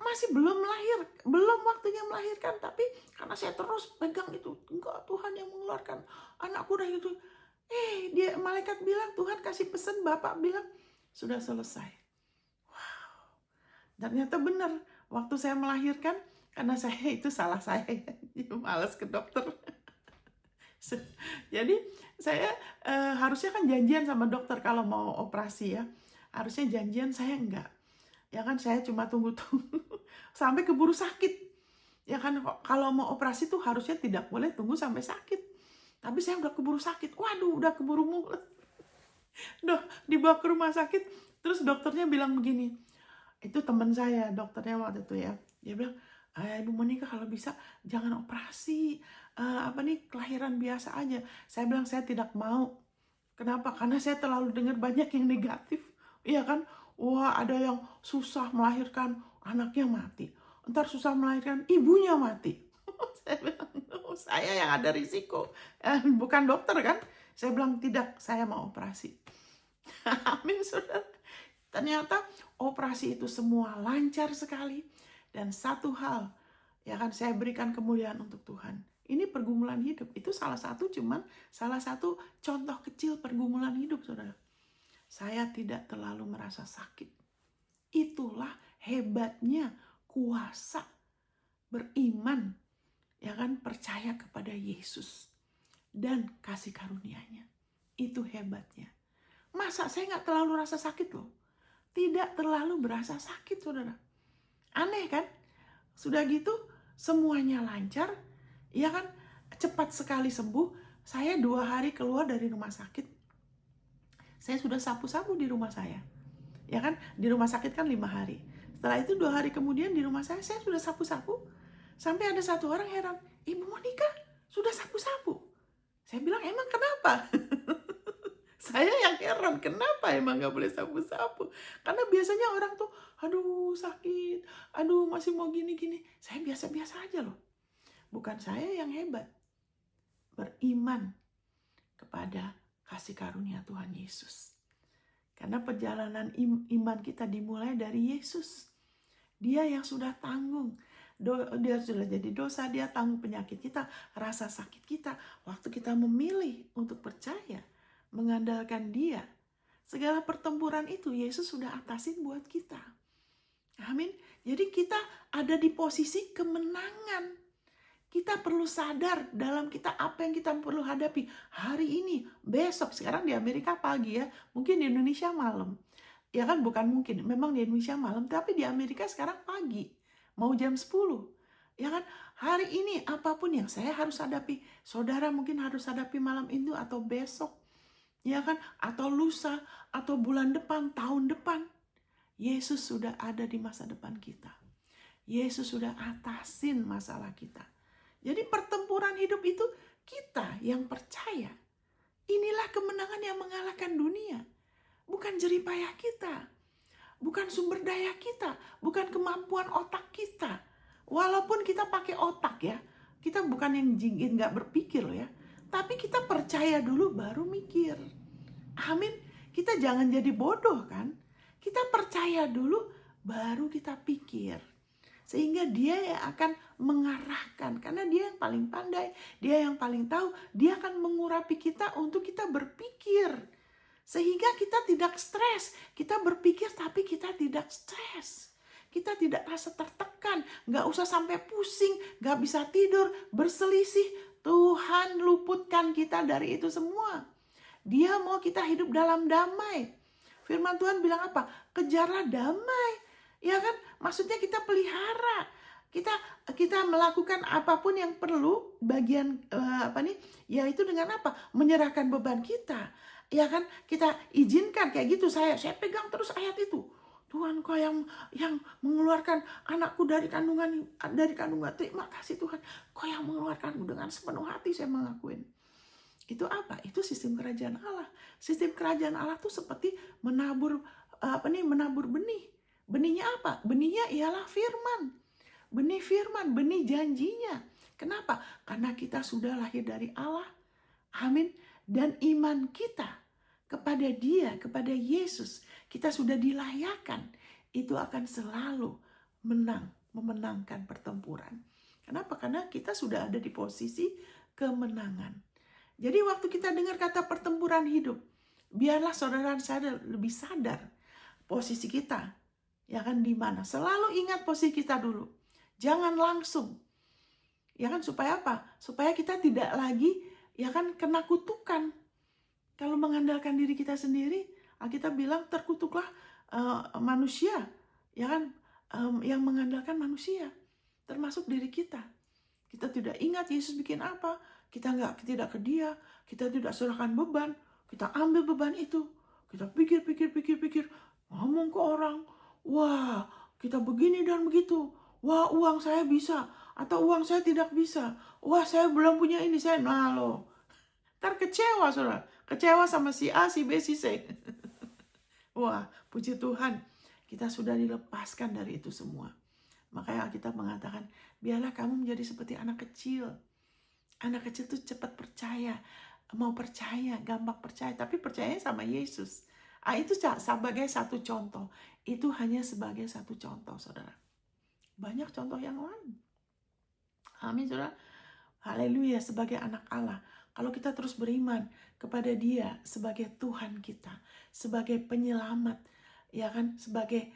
S1: Masih belum waktunya melahirkan. Tapi karena saya terus pegang itu, enggak, Tuhan yang mengeluarkan anakku dari itu. Dia malaikat bilang, Tuhan kasih pesan, Bapak bilang sudah selesai. Wow. Ternyata benar. Waktu saya melahirkan, karena saya itu salah saya, malas ke dokter. Jadi saya harusnya kan janjian sama dokter kalau mau operasi ya. Harusnya janjian, saya enggak. Ya kan, saya cuma tunggu-tunggu sampai keburu sakit. Ya kan, kalau mau operasi tuh harusnya tidak boleh tunggu sampai sakit. Tapi saya udah keburu sakit. Waduh, udah keburu mules. Dibawa ke rumah sakit. Terus dokternya bilang begini. Itu teman saya, dokternya waktu itu ya. Dia bilang, Ibu Monica kalau bisa jangan operasi. Kelahiran biasa aja. Saya bilang saya tidak mau. Kenapa? Karena saya terlalu dengar banyak yang negatif. Iya kan? Wah, ada yang susah melahirkan, anaknya mati. Ntar susah melahirkan, ibunya mati. Saya bilang, saya yang ada risiko. Bukan dokter kan? Saya bilang, tidak, saya mau operasi. Amin, saudara. Ternyata operasi itu semua lancar sekali. Dan satu hal, ya kan, saya berikan kemuliaan untuk Tuhan. Ini pergumulan hidup. Itu salah satu contoh kecil pergumulan hidup, saudara. Saya tidak terlalu merasa sakit. Itulah hebatnya kuasa beriman, ya kan, percaya kepada Yesus dan kasih karunia-Nya. Itu hebatnya. Masa saya nggak terlalu rasa sakit loh. Tidak terlalu berasa sakit, saudara. Aneh kan? Sudah gitu semuanya lancar, ya kan, cepat sekali sembuh. Saya 2 hari keluar dari rumah sakit. Saya sudah sapu-sapu di rumah saya. Ya kan, di rumah sakit kan 5 hari. Setelah itu 2 hari kemudian di rumah saya sudah sapu-sapu. Sampai ada satu orang heran, Ibu Monica sudah sapu-sapu. Saya bilang, emang kenapa? Saya yang heran, kenapa emang gak boleh sapu-sapu? Karena biasanya orang tuh, aduh sakit, aduh masih mau gini-gini. Saya biasa-biasa aja loh. Bukan saya yang hebat. Beriman kepada kasih karunia Tuhan Yesus. Karena perjalanan iman kita dimulai dari Yesus. Dia yang sudah tanggung. Dia sudah jadi dosa, dia tanggung penyakit kita, rasa sakit kita. Waktu kita memilih untuk percaya, mengandalkan dia, segala pertempuran itu Yesus sudah atasin buat kita. Amin. Jadi kita ada di posisi kemenangan. Kita perlu sadar dalam kita apa yang kita perlu hadapi hari ini, besok. Sekarang di Amerika pagi ya, mungkin di Indonesia malam. Ya kan, bukan mungkin, memang di Indonesia malam, tapi di Amerika sekarang pagi, mau jam 10. Ya kan, hari ini apapun yang saya harus hadapi, saudara mungkin harus hadapi malam itu atau besok. Ya kan, atau lusa, atau bulan depan, tahun depan. Yesus sudah ada di masa depan kita. Yesus sudah atasin masalah kita. Jadi pertempuran hidup itu kita yang percaya. Inilah kemenangan yang mengalahkan dunia. Bukan jeripayah kita. Bukan sumber daya kita. Bukan kemampuan otak kita. Walaupun kita pakai otak ya. Kita bukan yang jingin gak berpikir loh ya. Tapi kita percaya dulu baru mikir. Amin. Kita jangan jadi bodoh kan. Kita percaya dulu baru kita pikir. Sehingga dia yang akan mengarahkan, karena dia yang paling pandai, dia yang paling tahu, dia akan mengurapi kita untuk kita berpikir. Sehingga kita tidak stres, kita berpikir tapi kita tidak stres. Kita tidak rasa tertekan, gak usah sampai pusing, gak bisa tidur, berselisih. Tuhan luputkan kita dari itu semua. Dia mau kita hidup dalam damai. Firman Tuhan bilang apa? Kejarlah damai. Ya kan? Maksudnya kita pelihara. Kita melakukan apapun yang perlu bagian yaitu dengan apa? Menyerahkan beban kita. Ya kan? Kita izinkan kayak gitu, saya pegang terus ayat itu. Tuhan, Kau yang mengeluarkan anakku dari kandungan. Terima kasih Tuhan. Kau yang mengeluarkanku, dengan sepenuh hati saya mengakuin. Itu apa? Itu sistem kerajaan Allah. Sistem kerajaan Allah itu seperti menabur benih. Benihnya apa? Benihnya ialah firman. Benih firman, benih janjinya. Kenapa? Karena kita sudah lahir dari Allah. Amin. Dan iman kita kepada Dia, kepada Yesus, kita sudah dilayakan. Itu akan selalu memenangkan pertempuran. Kenapa? Karena kita sudah ada di posisi kemenangan. Jadi waktu kita dengar kata pertempuran hidup, biarlah saudara saya lebih sadar posisi kita. Ya kan, di mana? Selalu ingat posisi kita dulu. Jangan langsung. Ya kan, supaya apa? Supaya kita tidak lagi ya kan kena kutukan. Kalau mengandalkan diri kita sendiri, kita bilang terkutuklah manusia, ya kan, yang mengandalkan manusia, termasuk diri kita. Kita tidak ingat Yesus bikin apa, kita tidak ke Dia, kita tidak serahkan beban, kita ambil beban itu, kita pikir, ngomong ke orang, wah kita begini dan begitu, wah uang saya bisa, atau uang saya tidak bisa, wah saya belum punya ini, ntar kecewa saudara, kecewa sama si A, si B, si C. Wah, puji Tuhan, kita sudah dilepaskan dari itu semua. Makanya Alkitab mengatakan, biarlah kamu menjadi seperti anak kecil. Anak kecil itu cepat percaya, mau percaya, gampang percaya, tapi percayanya sama Yesus. Itu sebagai satu contoh. Itu hanya sebagai satu contoh, saudara. Banyak contoh yang lain. Amin, saudara. Haleluya, sebagai anak Allah. Kalau kita terus beriman kepada Dia sebagai Tuhan kita, sebagai penyelamat, ya kan, sebagai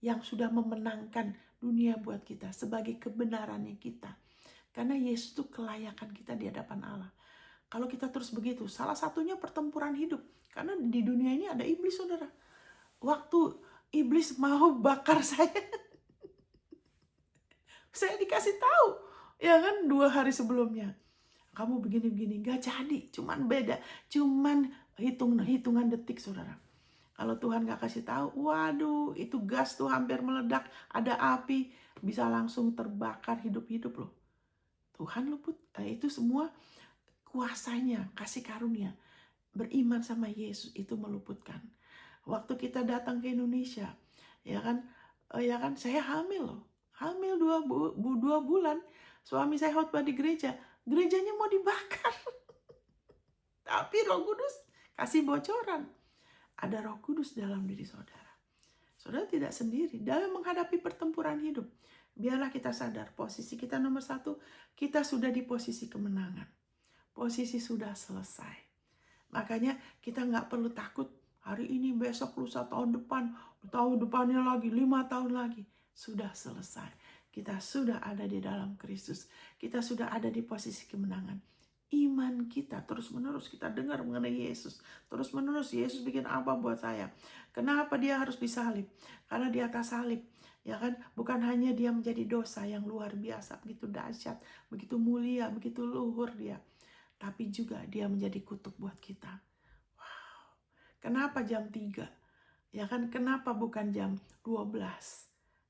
S1: yang sudah memenangkan dunia buat kita, sebagai kebenarannya kita. Karena Yesus itu kelayakan kita di hadapan Allah. Kalau kita terus begitu, salah satunya pertempuran hidup. Karena di dunia ini ada iblis, saudara. Waktu iblis mau bakar saya dikasih tahu, ya kan, 2 hari sebelumnya. Kamu begini-begini, gak jadi, cuman beda, cuman hitungan detik, saudara. Kalau Tuhan gak kasih tahu, waduh, itu gas tuh hampir meledak, ada api, bisa langsung terbakar hidup-hidup loh. Tuhan luput, itu semua kuasanya, kasih karunia. Beriman sama Yesus itu meluputkan. Waktu kita datang ke Indonesia, ya kan, saya hamil loh, hamil 2 bulan. Suami saya khotbah di gerejanya mau dibakar. Tapi Roh Kudus kasih bocoran. Ada Roh Kudus dalam diri saudara. Saudara tidak sendiri dalam menghadapi pertempuran hidup. Biarlah kita sadar posisi kita nomor 1, kita sudah di posisi kemenangan. Posisi sudah selesai. Makanya kita nggak perlu takut hari ini, besok, lusa, tahun depannya lagi, 5 tahun lagi. Sudah selesai. Kita sudah ada di dalam Kristus. Kita sudah ada di posisi kemenangan. Iman kita terus-menerus kita dengar mengenai Yesus. Terus-menerus Yesus bikin apa buat saya. Kenapa Dia harus disalib? Karena di atas salib, ya kan, bukan hanya Dia menjadi dosa yang luar biasa, begitu dahsyat, begitu mulia, begitu luhur Dia. Tapi juga Dia menjadi kutuk buat kita. Wow. Kenapa jam 3? Ya kan, kenapa bukan jam 12?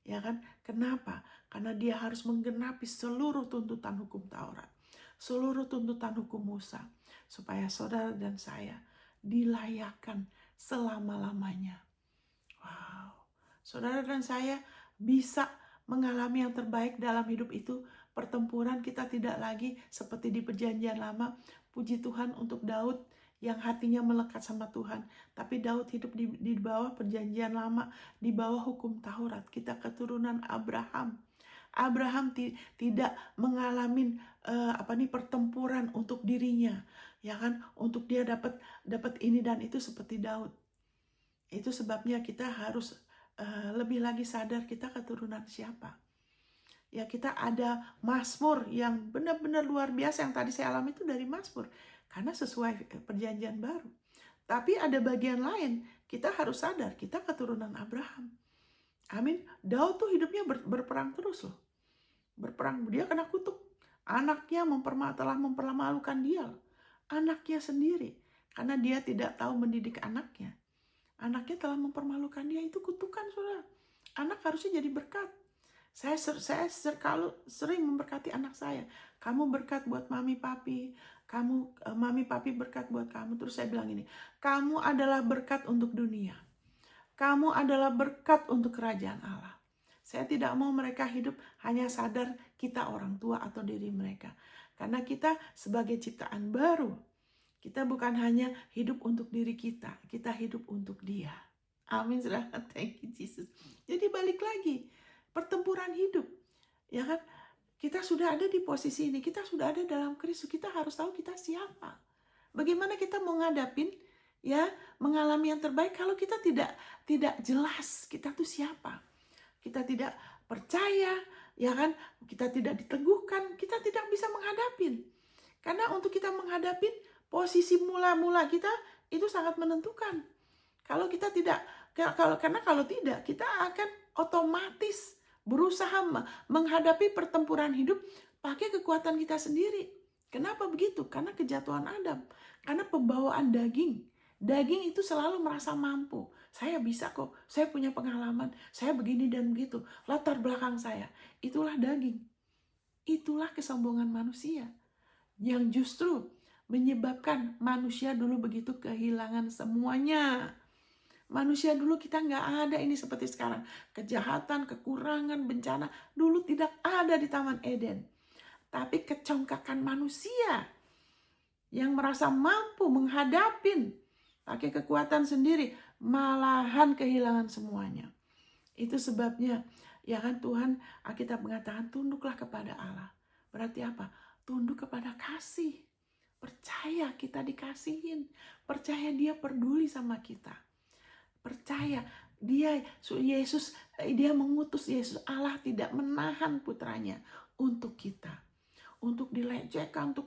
S1: Ya kan? Kenapa? Karena Dia harus menggenapi seluruh tuntutan hukum Taurat, seluruh tuntutan hukum Musa, supaya saudara dan saya dilayakan selama-lamanya. Wow. Saudara dan saya bisa mengalami yang terbaik dalam hidup itu. Pertempuran kita tidak lagi seperti di Perjanjian Lama. Puji Tuhan untuk Daud, yang hatinya melekat sama Tuhan. Tapi Daud hidup di bawah perjanjian lama, di bawah hukum Taurat. Kita keturunan Abraham. Abraham tidak mengalami pertempuran untuk dirinya, ya kan? Untuk dia dapat ini dan itu seperti Daud. Itu sebabnya kita harus lebih lagi sadar kita keturunan siapa. Ya, kita ada Mazmur yang benar-benar luar biasa yang tadi saya alami itu dari Mazmur. Karena sesuai perjanjian baru. Tapi ada bagian lain, kita harus sadar kita keturunan Abraham. Amin. Daud tuh hidupnya berperang terus loh. Berperang, dia kena kutuk. Anaknya telah mempermalukan dia. Anaknya sendiri. Karena dia tidak tahu mendidik anaknya. Anaknya telah mempermalukan dia, itu kutukan, saudara. Anak harusnya jadi berkat. Saya sering memberkati anak saya. Kamu berkat buat mami papi. Mami papi berkat buat kamu. Terus saya bilang ini, kamu adalah berkat untuk dunia. Kamu adalah berkat untuk kerajaan Allah. Saya tidak mau mereka hidup hanya sadar kita orang tua atau diri mereka. Karena kita sebagai ciptaan baru. Kita bukan hanya hidup untuk diri kita. Kita hidup untuk dia. Amin, saudara. Thank you, Jesus. Jadi balik lagi. Pertempuran hidup, ya kan? Kita sudah ada di posisi ini, kita sudah ada dalam Kristus, kita harus tahu kita siapa. Bagaimana kita mau ngadapin, ya, mengalami yang terbaik kalau kita tidak jelas kita tuh siapa. Kita tidak percaya, ya kan? Kita tidak diteguhkan, kita tidak bisa menghadapin. Karena untuk kita menghadapin posisi mula-mula kita itu sangat menentukan. Kalau kita tidak, karena kalau tidak kita akan otomatis berusaha menghadapi pertempuran hidup pakai kekuatan kita sendiri. Kenapa begitu? Karena kejatuhan Adam. Karena pembawaan daging. Daging itu selalu merasa mampu. Saya bisa kok, saya punya pengalaman, saya begini dan begitu. Latar belakang saya. Itulah daging. Itulah kesombongan manusia. Yang justru menyebabkan manusia dulu begitu kehilangan semuanya. Manusia dulu kita nggak ada ini seperti sekarang. Kejahatan, kekurangan, bencana dulu tidak ada di Taman Eden. Tapi kecongkakan manusia yang merasa mampu menghadapin pakai kekuatan sendiri, malahan kehilangan semuanya. Itu sebabnya, ya kan, Tuhan, Alkitab mengatakan tunduklah kepada Allah. Berarti apa? Tunduk kepada kasih. Percaya kita dikasihin. Percaya dia peduli sama kita. Percaya dia mengutus Yesus. Allah tidak menahan putranya untuk kita, untuk dilecehkan, untuk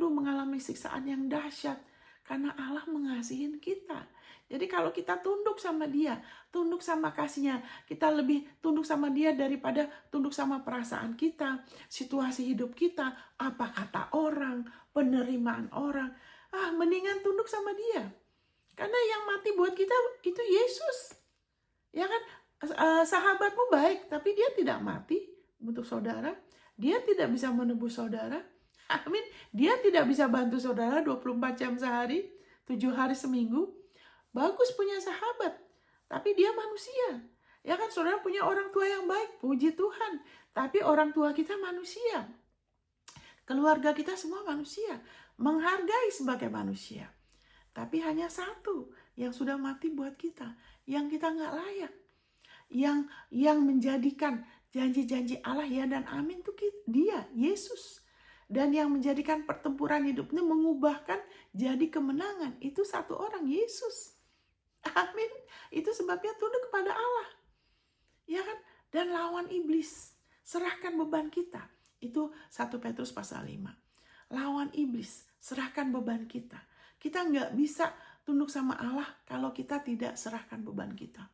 S1: mengalami siksaan yang dahsyat, karena Allah mengasihin kita. Jadi kalau kita tunduk sama dia, tunduk sama kasihnya, kita lebih tunduk sama dia daripada tunduk sama perasaan kita, situasi hidup kita, apa kata orang, penerimaan orang. Mendingan tunduk sama dia. Karena yang mati buat kita itu Yesus. Ya kan? Sahabatmu baik, tapi dia tidak mati untuk saudara. Dia tidak bisa menebus saudara. Amin. Dia tidak bisa bantu saudara 24 jam sehari, 7 hari seminggu. Bagus punya sahabat, tapi dia manusia. Ya kan, saudara punya orang tua yang baik, puji Tuhan. Tapi orang tua kita manusia. Keluarga kita semua manusia. Menghargai sebagai manusia. Tapi hanya satu yang sudah mati buat kita, yang kita nggak layak, yang menjadikan janji-janji Allah ya dan amin itu dia, Yesus. Dan yang menjadikan pertempuran hidupnya mengubahkan jadi kemenangan, itu satu orang, Yesus. Amin. Itu sebabnya tunduk kepada Allah. Ya kan? Dan lawan iblis. Serahkan beban kita. Itu 1 Petrus pasal 5. Lawan iblis. Serahkan beban kita. Kita nggak bisa tunduk sama Allah kalau kita tidak serahkan beban kita.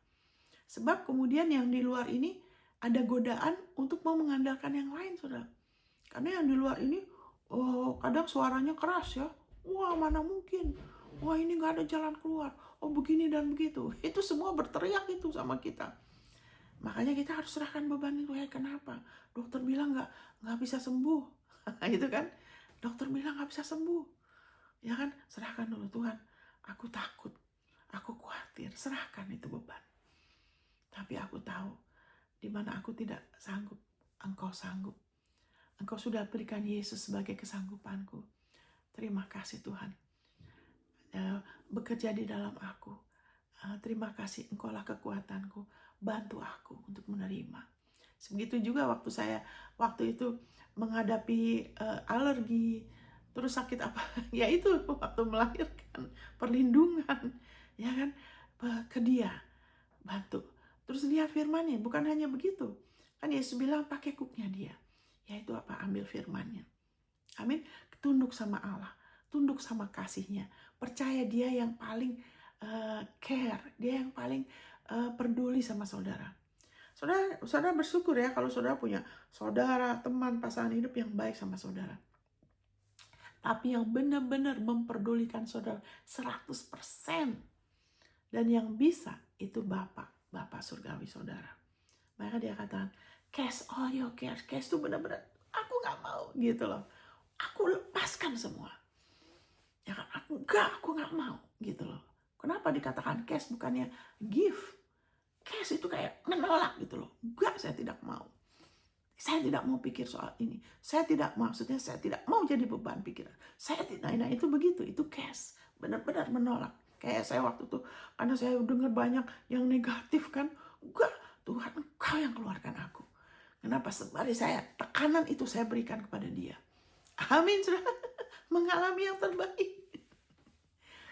S1: Sebab kemudian yang di luar ini ada godaan untuk mau mengandalkan yang lain, saudara. Karena yang di luar ini, kadang suaranya keras ya. Wah, mana mungkin. Wah, ini nggak ada jalan keluar. Oh, begini dan begitu. Itu semua berteriak itu sama kita. Makanya kita harus serahkan beban itu. Kenapa? Dokter bilang nggak bisa sembuh. Itu kan. Dokter bilang nggak bisa sembuh. Ya kan, serahkan dulu, Tuhan, aku takut, aku khawatir, serahkan itu beban. Tapi aku tahu, di mana aku tidak sanggup, Engkau sanggup. Engkau sudah berikan Yesus sebagai kesanggupanku. Terima kasih Tuhan. bekerja di dalam aku. Terima kasih, Engkaulah kekuatanku, bantu aku untuk menerima. Begitu juga waktu itu menghadapi alergi, terus sakit apa, ya itu waktu melahirkan, perlindungan, ya kan, ke dia, bantu. Terus lihat firman-Nya, bukan hanya begitu. Kan Yesus bilang pakai kuknya dia, yaitu apa? Ambil firman-Nya. Amin. Tunduk sama Allah, tunduk sama kasih-Nya, percaya dia yang paling care, dia yang paling peduli sama saudara. Saudara bersyukur ya kalau saudara punya saudara, teman, pasangan hidup yang baik sama saudara. Tapi yang benar-benar memperdulikan saudara 100%. Dan yang bisa itu Bapak surgawi saudara. Maka dia katakan, cast all your cares. Cast itu benar-benar, aku gak mau gitu loh. Aku lepaskan semua. Ya kan, aku gak mau gitu loh. Kenapa dikatakan cast bukannya give? Cast itu kayak menolak gitu loh. Enggak, saya tidak mau. Saya tidak mau pikir soal ini. Saya tidak mau jadi beban pikiran. Saya tidak, nah itu begitu, itu cast. Benar-benar menolak. Kayak saya waktu itu, karena saya dengar banyak yang negatif kan. Enggak, Tuhan Engkau yang keluarkan aku. Kenapa? Sembari saya, tekanan itu saya berikan kepada dia. Amin, saudara. Mengalami yang terbaik.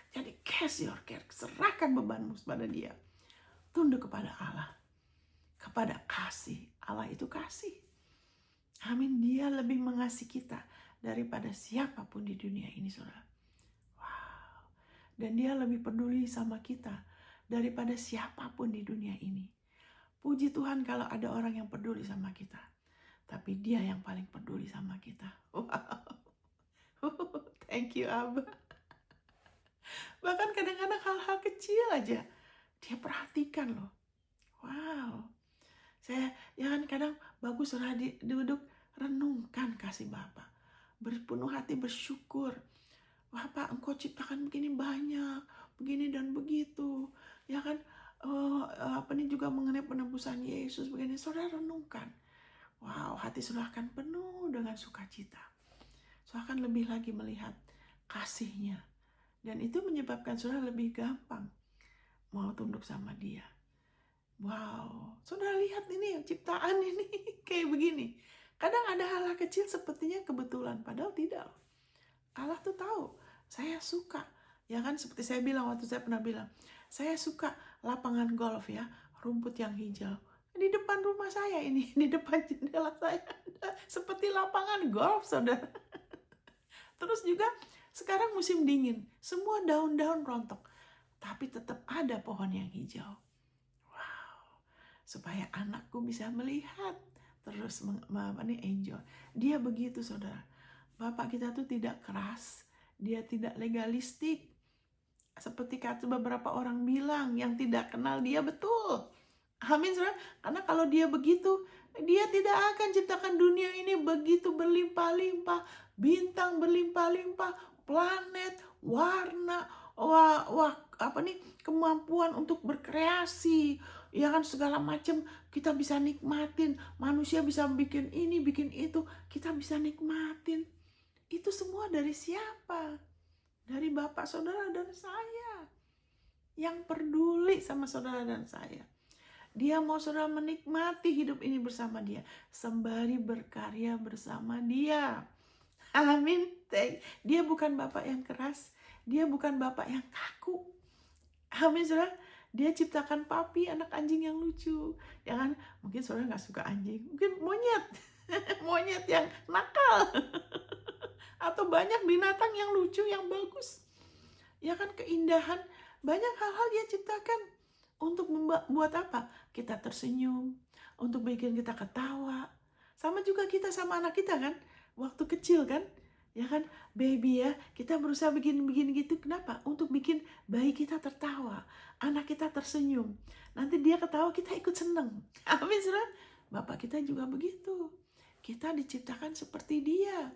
S1: Jadi cast your care, serahkan bebanmu kepada dia. Tunduk kepada Allah, kepada kasih. Allah itu kasih. Amin, dia lebih mengasihi kita daripada siapapun di dunia ini, saudara. Wow. Dan dia lebih peduli sama kita daripada siapapun di dunia ini. Puji Tuhan kalau ada orang yang peduli sama kita. Tapi dia yang paling peduli sama kita. Wow. Thank you, Abba. Bahkan kadang-kadang hal-hal kecil aja dia perhatikan loh. Wow. Saya kan kadang bagus duduk renungkan kasih Bapa. Berpenuh hati bersyukur. Bapak, Engkau ciptakan begini banyak, begini dan begitu. Ya kan, juga mengenai penebusan Yesus begini. Saudara renungkan. Wow, hati saudara akan penuh dengan sukacita. Saudara akan lebih lagi melihat kasih-Nya. Dan itu menyebabkan saudara lebih gampang mau tunduk sama dia. Wow, saudara lihat ini ciptaan ini kayak begini. Kadang ada hal-hal kecil sepertinya kebetulan, padahal tidak. Allah tuh tahu, saya suka. Ya kan, seperti saya bilang waktu saya pernah bilang, saya suka lapangan golf ya, rumput yang hijau. Di depan rumah saya ini, di depan jendela saya ada seperti lapangan golf, saudara. Terus juga sekarang musim dingin, semua daun-daun rontok. Tapi tetap ada pohon yang hijau. Wow, supaya anakku bisa melihat, terus enjoy. Dia begitu, saudara. Bapak kita tuh tidak keras, dia tidak legalistik. Seperti kata beberapa orang bilang, yang tidak kenal dia betul. Amin, saudara. Karena kalau dia begitu, dia tidak akan ciptakan dunia ini begitu berlimpah-limpah, bintang berlimpah-limpah, planet, warna, kemampuan untuk berkreasi, ya kan, segala macam kita bisa nikmatin. Manusia bisa bikin ini, bikin itu, kita bisa nikmatin. Itu semua dari siapa? Dari Bapak, saudara, dan saya. Yang peduli sama saudara dan saya. Dia mau saudara menikmati hidup ini bersama dia, sembari berkarya bersama dia. Amin. Dia bukan Bapak yang keras, dia bukan Bapak yang kaku. Amin, saudara. Dia ciptakan papi, anak anjing yang lucu. Ya kan? Mungkin saudara gak suka anjing, mungkin monyet. Monyet yang nakal. Atau banyak binatang yang lucu, yang bagus. Ya kan, keindahan. Banyak hal-hal dia ciptakan. Untuk membuat apa? Kita tersenyum, untuk bikin kita ketawa. Sama juga kita sama anak kita kan, waktu kecil kan, ya kan, baby ya, kita berusaha bikin gitu. Kenapa? Untuk bikin bayi kita tertawa, anak kita tersenyum. Nanti dia ketawa, kita ikut seneng. Amin, saudara. Bapak kita juga begitu. Kita diciptakan seperti dia.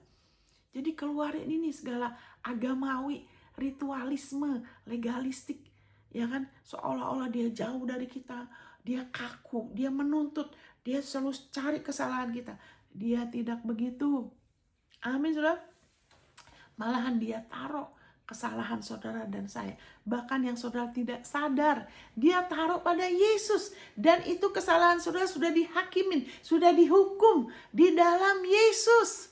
S1: Jadi keluarin ini segala agamawi, ritualisme, legalistik. Ya kan, seolah-olah dia jauh dari kita, dia kaku, dia menuntut, dia selalu cari kesalahan kita. Dia tidak begitu. Amin, saudara. Malahan dia taruh kesalahan saudara dan saya. Bahkan yang saudara tidak sadar, dia taruh pada Yesus. Dan itu kesalahan saudara sudah dihakimin, sudah dihukum di dalam Yesus.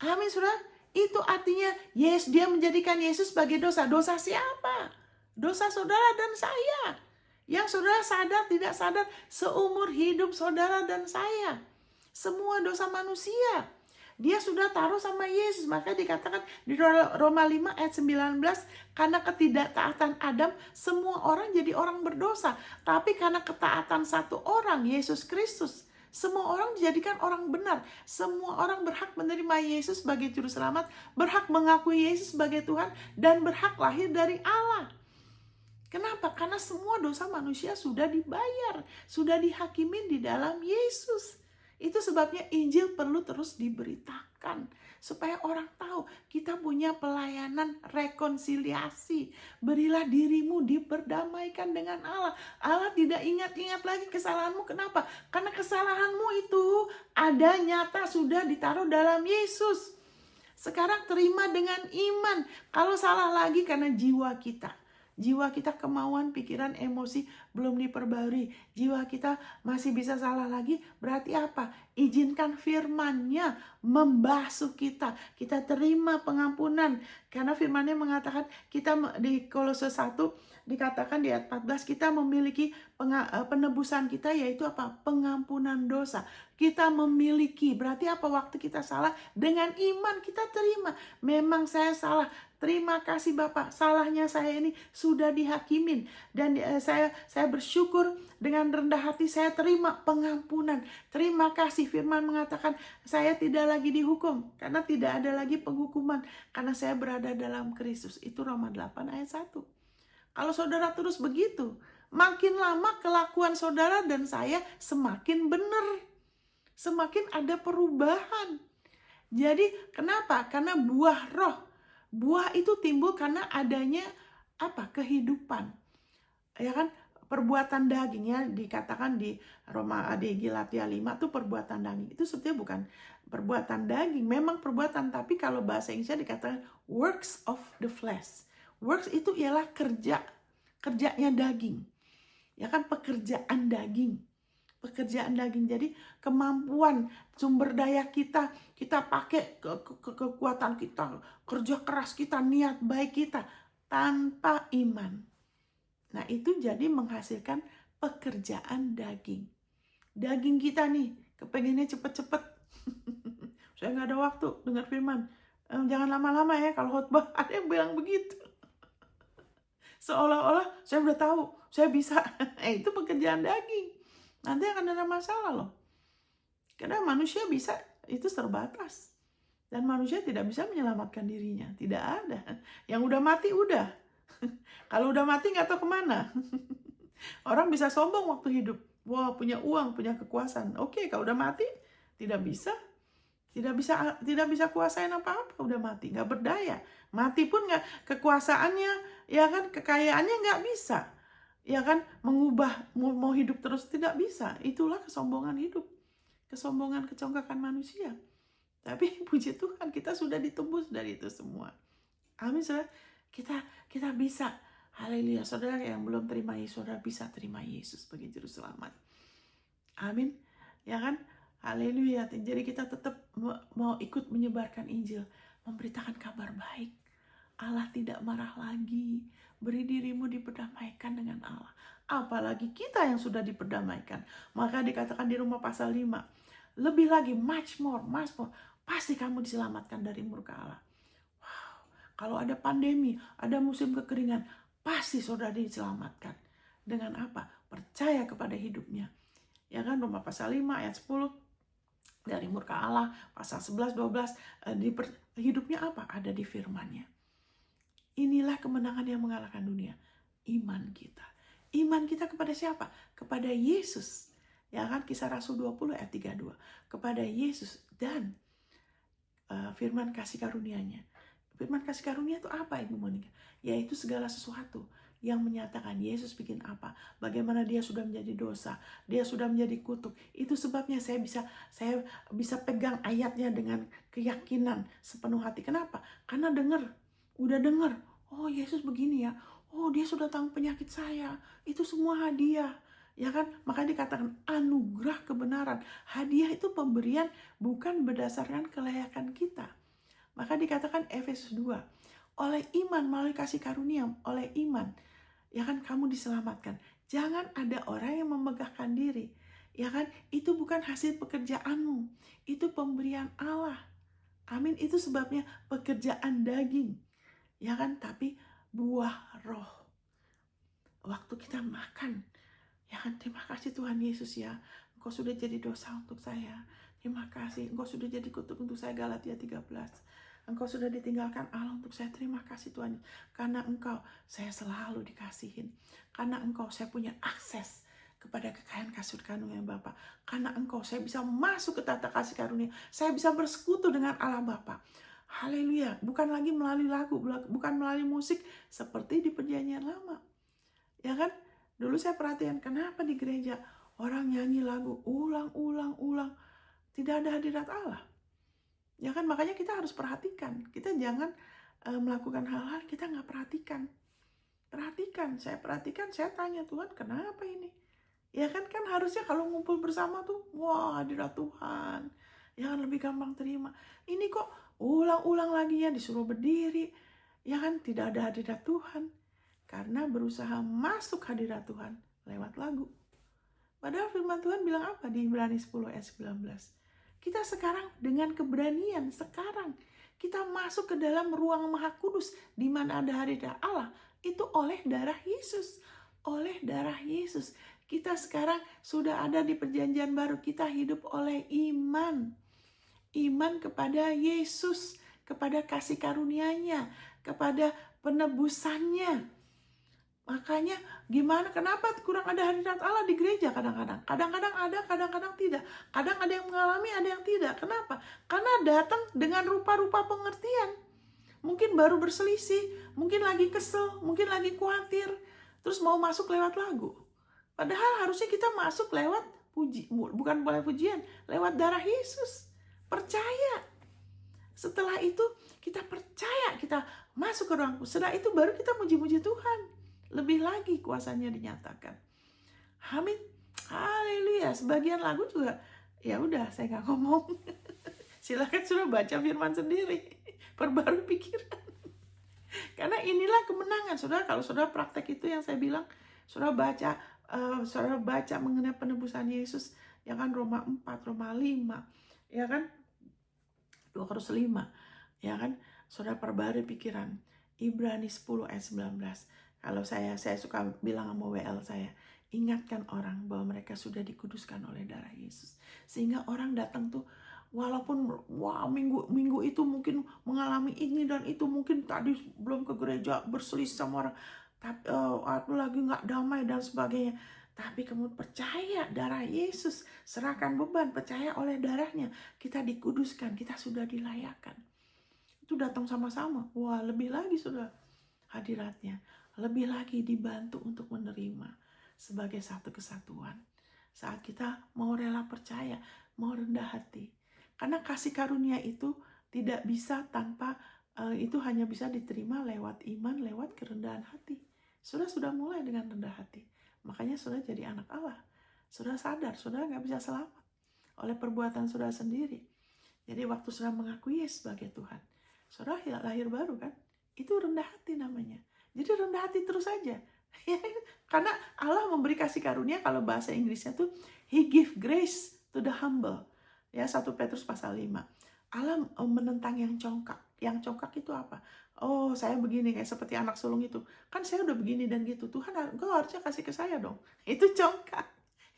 S1: Amin, saudara. Itu artinya Yesus, dia menjadikan Yesus sebagai dosa. Dosa siapa? Dosa saudara dan saya. Yang saudara sadar tidak sadar, seumur hidup saudara dan saya. Semua dosa manusia. Dia sudah taruh sama Yesus. Maka dikatakan di Roma 5 ayat 19, karena ketidaktaatan Adam, semua orang jadi orang berdosa. Tapi karena ketaatan satu orang, Yesus Kristus, semua orang dijadikan orang benar. Semua orang berhak menerima Yesus sebagai juru selamat, berhak mengakui Yesus sebagai Tuhan, dan berhak lahir dari Allah. Kenapa? Karena semua dosa manusia sudah dibayar, sudah dihakimin di dalam Yesus. Itu sebabnya Injil perlu terus diberitakan, supaya orang tahu kita punya pelayanan rekonsiliasi. Berilah dirimu diperdamaikan dengan Allah. Allah tidak ingat-ingat lagi kesalahanmu. Kenapa? Karena kesalahanmu itu ada, nyata, sudah ditaruh dalam Yesus. Sekarang terima dengan iman. Kalau salah lagi karena jiwa kita. Jiwa kita, kemauan, pikiran, emosi belum diperbarui. Jiwa kita masih bisa salah lagi. Berarti apa? Izinkan firman-Nya membasuh kita. Kita terima pengampunan. Karena firman-Nya mengatakan, kita di Kolose 1 dikatakan di ayat 14, kita memiliki penebusan kita, yaitu apa? Pengampunan dosa. Kita memiliki, berarti apa? Waktu kita salah, dengan iman kita terima. Memang saya salah. Terima kasih Bapak, salahnya saya ini sudah dihakimin. Dan saya bersyukur, dengan rendah hati saya terima pengampunan. Terima kasih, firman mengatakan saya tidak lagi dihukum, karena tidak ada lagi penghukuman, karena saya berada dalam Kristus. Itu Roma 8 ayat 1. Kalau saudara terus begitu, makin lama kelakuan saudara dan saya semakin benar. Semakin ada perubahan. Jadi kenapa? Karena buah roh. Buah itu timbul karena adanya apa? Kehidupan. Ya kan? Perbuatan daging, ya dikatakan di Galatia 5 itu perbuatan daging. Itu sebetulnya bukan perbuatan daging, memang perbuatan, tapi kalau bahasa Inggrisnya dikatakan works of the flesh. Works itu ialah kerjanya daging. Ya kan, pekerjaan daging. Pekerjaan daging. Jadi kemampuan, sumber daya kita pakai kekuatan kita, kerja keras kita, niat baik kita, tanpa iman. Nah itu jadi menghasilkan pekerjaan daging. Daging kita nih, kepengennya cepet-cepet. Saya nggak ada waktu dengar firman. Jangan lama-lama ya kalau khotbah. Ada yang bilang begitu. Seolah-olah saya udah tahu, saya bisa. Itu pekerjaan daging. Nanti akan ada masalah loh. Karena manusia bisa, itu terbatas. Dan manusia tidak bisa menyelamatkan dirinya. Tidak ada. Yang udah mati, udah. Kalau udah mati nggak tahu kemana. Orang bisa sombong waktu hidup. Wah, punya uang, punya kekuasaan. Oke, kalau udah mati, tidak bisa. Tidak bisa kuasain apa-apa, udah mati. Nggak berdaya. Mati pun nggak, kekuasaannya, ya kan, kekayaannya nggak bisa. Ya kan, mengubah, mau hidup terus, tidak bisa. Itulah kesombongan hidup, kesombongan, kecongkakan manusia. Tapi puji Tuhan, kita sudah ditebus dari itu semua. Amin, saudara. Kita bisa. Haleluya. Saudara yang belum terima Yesus, saudara bisa terima Yesus sebagai juru selamat. Amin. Ya kan? Haleluya. Jadi kita tetap mau ikut menyebarkan Injil, memberitakan kabar baik. Allah tidak marah lagi. Beri dirimu diperdamaikan dengan Allah. Apalagi kita yang sudah diperdamaikan. Maka dikatakan di Roma pasal 5. Lebih lagi, much more. Pasti kamu diselamatkan dari murka Allah. Wow. Kalau ada pandemi, ada musim kekeringan, pasti saudara diselamatkan. Dengan apa? Percaya kepada hidupnya. Ya kan, Roma pasal 5 ayat 10. Dari murka Allah, pasal 11, 12. Hidupnya apa? Ada di firman-Nya. Inilah kemenangan yang mengalahkan dunia. Iman kita. Iman kita kepada siapa? Kepada Yesus. Ya kan, Kisah Rasul 20 ayat 32. Kepada Yesus dan firman kasih karunia-Nya. Firman kasih karunia itu apa, Ibu Monica? Yaitu segala sesuatu yang menyatakan Yesus bikin apa, bagaimana dia sudah menjadi dosa, dia sudah menjadi kutuk. Itu sebabnya saya bisa pegang ayatnya dengan keyakinan sepenuh hati. Kenapa? Karena dengar, udah dengar, oh Yesus begini ya, oh dia sudah tanggung penyakit saya, itu semua hadiah. Ya kan, makanya dikatakan anugerah kebenaran. Hadiah itu pemberian bukan berdasarkan kelayakan kita. Maka dikatakan Efesus 2, oleh iman melalui kasih karunia, oleh iman, ya kan kamu diselamatkan. Jangan ada orang yang memegahkan diri, ya kan, itu bukan hasil pekerjaanmu, itu pemberian Allah. Amin, itu sebabnya pekerjaan daging, ya kan, tapi buah roh. Waktu kita makan, ya kan, terima kasih Tuhan Yesus ya, Engkau sudah jadi dosa untuk saya. Terima kasih, Engkau sudah jadi kutuk untuk saya, Galatia 13. Engkau sudah ditinggalkan Allah untuk saya. Terima kasih Tuhan. Karena Engkau, saya selalu dikasihin. Karena Engkau, saya punya akses kepada kekayaan kasih karunia Bapa. Karena Engkau, saya bisa masuk ke tata kasih karunia. Saya bisa bersekutu dengan Allah Bapa. Haleluya. Bukan lagi melalui lagu, bukan melalui musik seperti di perjanjian lama. Ya kan? Dulu saya perhatian kenapa di gereja orang nyanyi lagu ulang. Tidak ada hadirat Allah. Ya kan, makanya kita harus perhatikan. Kita jangan melakukan hal-hal kita nggak perhatikan. Perhatikan, saya tanya Tuhan kenapa ini? Ya kan harusnya kalau ngumpul bersama tuh, wah hadirat Tuhan. Ya kan lebih gampang terima. Ini kok ulang lagi ya disuruh berdiri. Ya kan tidak ada hadirat Tuhan. Karena berusaha masuk hadirat Tuhan lewat lagu. Padahal firman Tuhan bilang apa di Ibrani 10 ayat 19? Kita sekarang dengan keberanian, sekarang kita masuk ke dalam ruang maha kudus di mana ada hadirat Allah. Itu oleh darah Yesus. Oleh darah Yesus. Kita sekarang sudah ada di perjanjian baru. Kita hidup oleh iman. Iman kepada Yesus. Kepada kasih karunia-Nya. Kepada penebusannya. Makanya gimana, kenapa kurang ada hadirat Allah di gereja kadang-kadang? Kadang-kadang ada, kadang-kadang tidak. Kadang ada yang mengalami, ada yang tidak. Kenapa? Karena datang dengan rupa-rupa pengertian. Mungkin baru berselisih, mungkin lagi kesel, mungkin lagi khawatir. Terus mau masuk lewat lagu. Padahal harusnya kita masuk lewat bukan boleh pujian, lewat darah Yesus. Percaya. Setelah itu kita percaya, kita masuk ke ruang. Setelah itu baru kita muji-muji Tuhan. Lebih lagi kuasanya dinyatakan. Amin. Haleluya. Sebagian lagu juga ya udah saya nggak ngomong. Silakan sudah baca firman sendiri. Perbarui pikiran. Karena inilah kemenangan. Saudara, kalau saudara praktek itu yang saya bilang, saudara baca mengenai penebusan Yesus, ya kan, Roma 4, Roma 5, ya kan, 2 Korintus 5, ya kan, saudara perbarui pikiran. Ibrani 10 ayat 19. Kalau saya suka bilang sama WL saya, ingatkan orang bahwa mereka sudah dikuduskan oleh darah Yesus. Sehingga orang datang tuh, walaupun wah minggu itu mungkin mengalami ini dan itu, mungkin tadi belum ke gereja berselisih sama orang, tapi lagi nggak damai dan sebagainya. Tapi kamu percaya darah Yesus, serahkan beban, percaya oleh darahnya, kita dikuduskan, kita sudah dilayakkan. Itu datang sama-sama, wah lebih lagi sudah hadiratnya. Lebih lagi dibantu untuk menerima sebagai satu kesatuan. Saat kita mau rela percaya, mau rendah hati. Karena kasih karunia itu tidak bisa tanpa, itu hanya bisa diterima lewat iman, lewat kerendahan hati. Sudah mulai dengan rendah hati. Makanya sudah jadi anak Allah. Sudah sadar, sudah gak bisa selamat oleh perbuatan saudara sendiri. Jadi waktu sudah mengakui Yesus sebagai Tuhan, saudara lahir baru kan? Itu rendah hati namanya. Jadi rendah hati terus saja. Karena Allah memberi kasih karunia, kalau bahasa Inggrisnya tuh He give grace to the humble. Ya, 1 Petrus pasal 5. Allah menentang yang congkak. Yang congkak itu apa? Oh, saya begini, kayak seperti anak sulung itu. Kan saya udah begini dan gitu. Tuhan, engkau harusnya kasih ke saya dong. Itu congkak.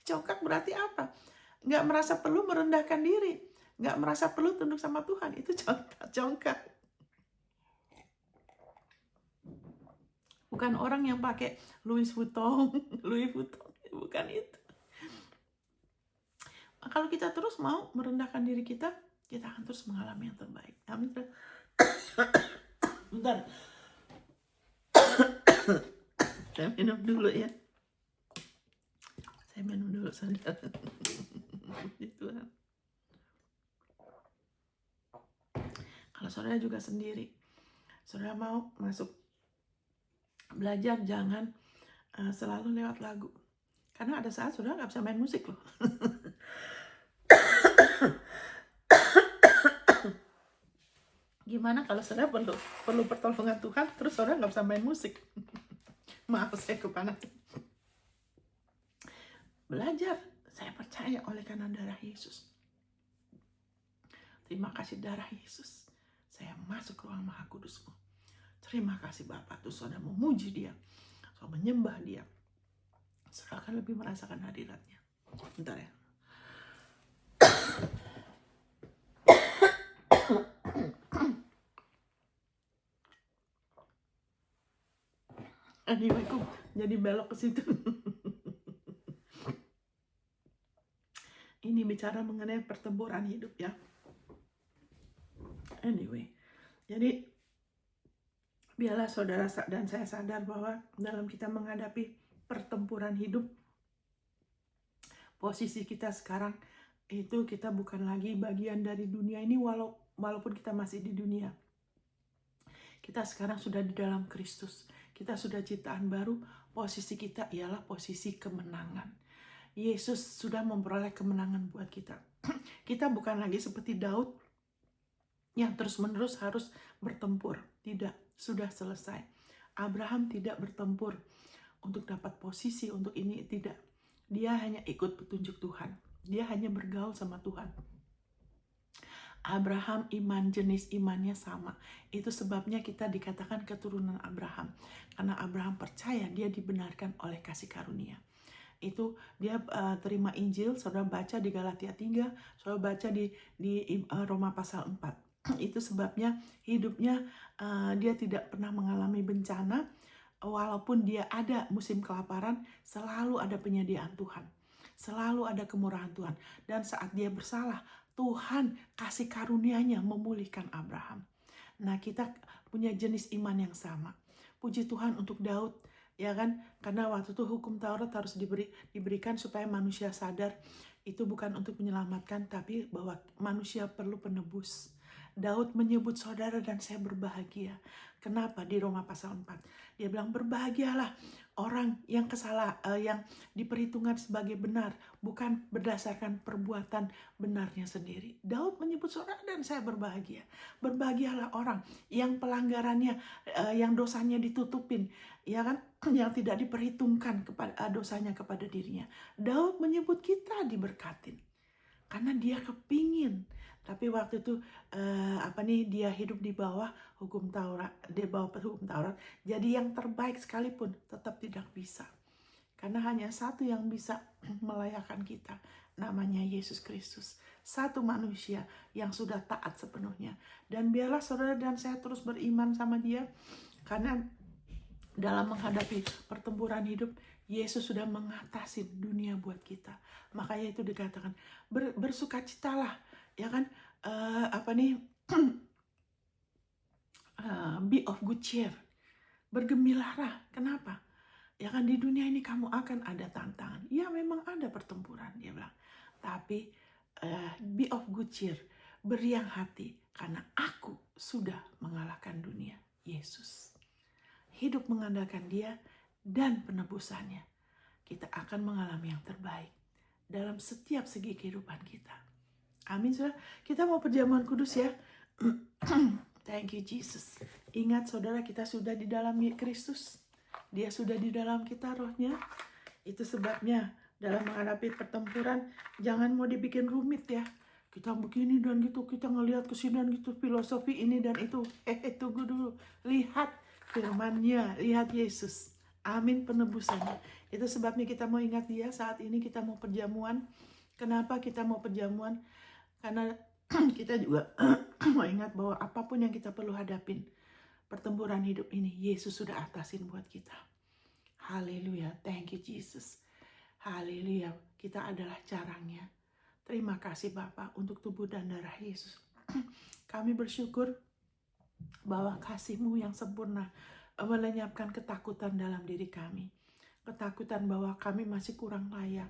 S1: Congkak berarti apa? Nggak merasa perlu merendahkan diri. Nggak merasa perlu tunduk sama Tuhan. Itu congkak. Bukan orang yang pakai Louis Vuitton, bukan itu. Kalau kita terus mau merendahkan diri kita akan terus mengalami yang terbaik. Amin. Bentar. Saya minum dulu ya. Saudara. Tuhan. Kalau saudara juga sendiri, Saudara mau masuk belajar, jangan selalu lewat lagu. Karena ada saat saudara nggak bisa main musik loh. Gimana kalau saudara perlu pertolongan Tuhan, terus saudara nggak bisa main musik? Maaf, saya kepanasan. Belajar, saya percaya oleh karena darah Yesus. Terima kasih darah Yesus. Saya masuk ke ruang Maha Kudus-Mu. Terima kasih Bapa, tuh saudara memuji Dia, saudara menyembah Dia. Saudara akan lebih merasakan hadiratnya. Bentar ya. Anyway, kok jadi belok ke situ. Ini bicara mengenai pertempuran hidup ya. Anyway, jadi biarlah saudara dan saya sadar bahwa dalam kita menghadapi pertempuran hidup, posisi kita sekarang itu kita bukan lagi bagian dari dunia ini, walaupun kita masih di dunia. Kita sekarang sudah di dalam Kristus. Kita sudah ciptaan baru. Posisi kita ialah posisi kemenangan. Yesus sudah memperoleh kemenangan buat kita. Kita bukan lagi seperti Daud yang terus-menerus harus bertempur. Tidak, sudah selesai. Abraham tidak bertempur untuk dapat posisi, untuk ini, tidak. Dia hanya ikut petunjuk Tuhan. Dia hanya bergaul sama Tuhan. Abraham jenis imannya sama. Itu sebabnya kita dikatakan keturunan Abraham. Karena Abraham percaya dia dibenarkan oleh kasih karunia. Itu dia terima Injil, saudara baca di Galatia 3, saudara baca di Roma pasal 4. Itu sebabnya hidupnya dia tidak pernah mengalami bencana. Walaupun dia ada musim kelaparan, selalu ada penyediaan Tuhan. Selalu ada kemurahan Tuhan. Dan saat dia bersalah, Tuhan kasih karunia-Nya memulihkan Abraham. Nah, kita punya jenis iman yang sama. Puji Tuhan untuk Daud, ya kan? Karena waktu itu hukum Taurat harus diberikan supaya manusia sadar itu bukan untuk menyelamatkan, tapi bahwa manusia perlu penebus. Daud menyebut saudara dan saya berbahagia. Kenapa? Di Roma pasal 4. Dia bilang berbahagialah orang yang yang diperhitungkan sebagai benar, bukan berdasarkan perbuatan benarnya sendiri. Daud menyebut saudara dan saya berbahagia. Berbahagialah orang yang pelanggarannya, yang dosanya ditutupin, ya kan, yang tidak diperhitungkan kepada dosanya kepada dirinya. Daud menyebut kita diberkatin karena dia kepingin. Tapi waktu itu dia hidup di bawah hukum Taurat, jadi yang terbaik sekalipun tetap tidak bisa. Karena hanya satu yang bisa melayakan kita, namanya Yesus Kristus. Satu manusia yang sudah taat sepenuhnya. Dan biarlah saudara dan saya terus beriman sama Dia, karena dalam menghadapi pertempuran hidup, Yesus sudah mengatasi dunia buat kita. Makanya itu dikatakan bersukacitalah, ya kan? Be of good cheer. Bergembiralah. Kenapa? Ya kan, di dunia ini kamu akan ada tantangan. Ya memang ada pertempuran, dia bilang. Tapi be of good cheer. Beriang hati karena aku sudah mengalahkan dunia. Yesus. Hidup mengandalkan Dia dan penebusannya. Kita akan mengalami yang terbaik dalam setiap segi kehidupan kita. Amin, saudara. Kita mau perjamuan kudus ya. Thank you Jesus. Ingat saudara, kita sudah di dalam Kristus. Dia sudah di dalam kita rohnya. Itu sebabnya dalam menghadapi pertempuran, jangan mau dibikin rumit ya. Kita begini dan gitu, kita ngelihat ke sini dan gitu, filosofi ini dan itu. Tunggu dulu. Lihat firman-Nya, lihat Yesus. Amin, penebusannya. Itu sebabnya kita mau ingat Dia. Saat ini kita mau perjamuan. Kenapa kita mau perjamuan? Karena kita juga mau ingat bahwa apapun yang kita perlu hadapin, pertempuran hidup ini, Yesus sudah atasin buat kita. Haleluya, thank you Jesus. Haleluya, kita adalah caranya. Terima kasih Bapa untuk tubuh dan darah Yesus. Kami bersyukur bahwa kasih-Mu yang sempurna melenyapkan ketakutan dalam diri kami. Ketakutan bahwa kami masih kurang layak,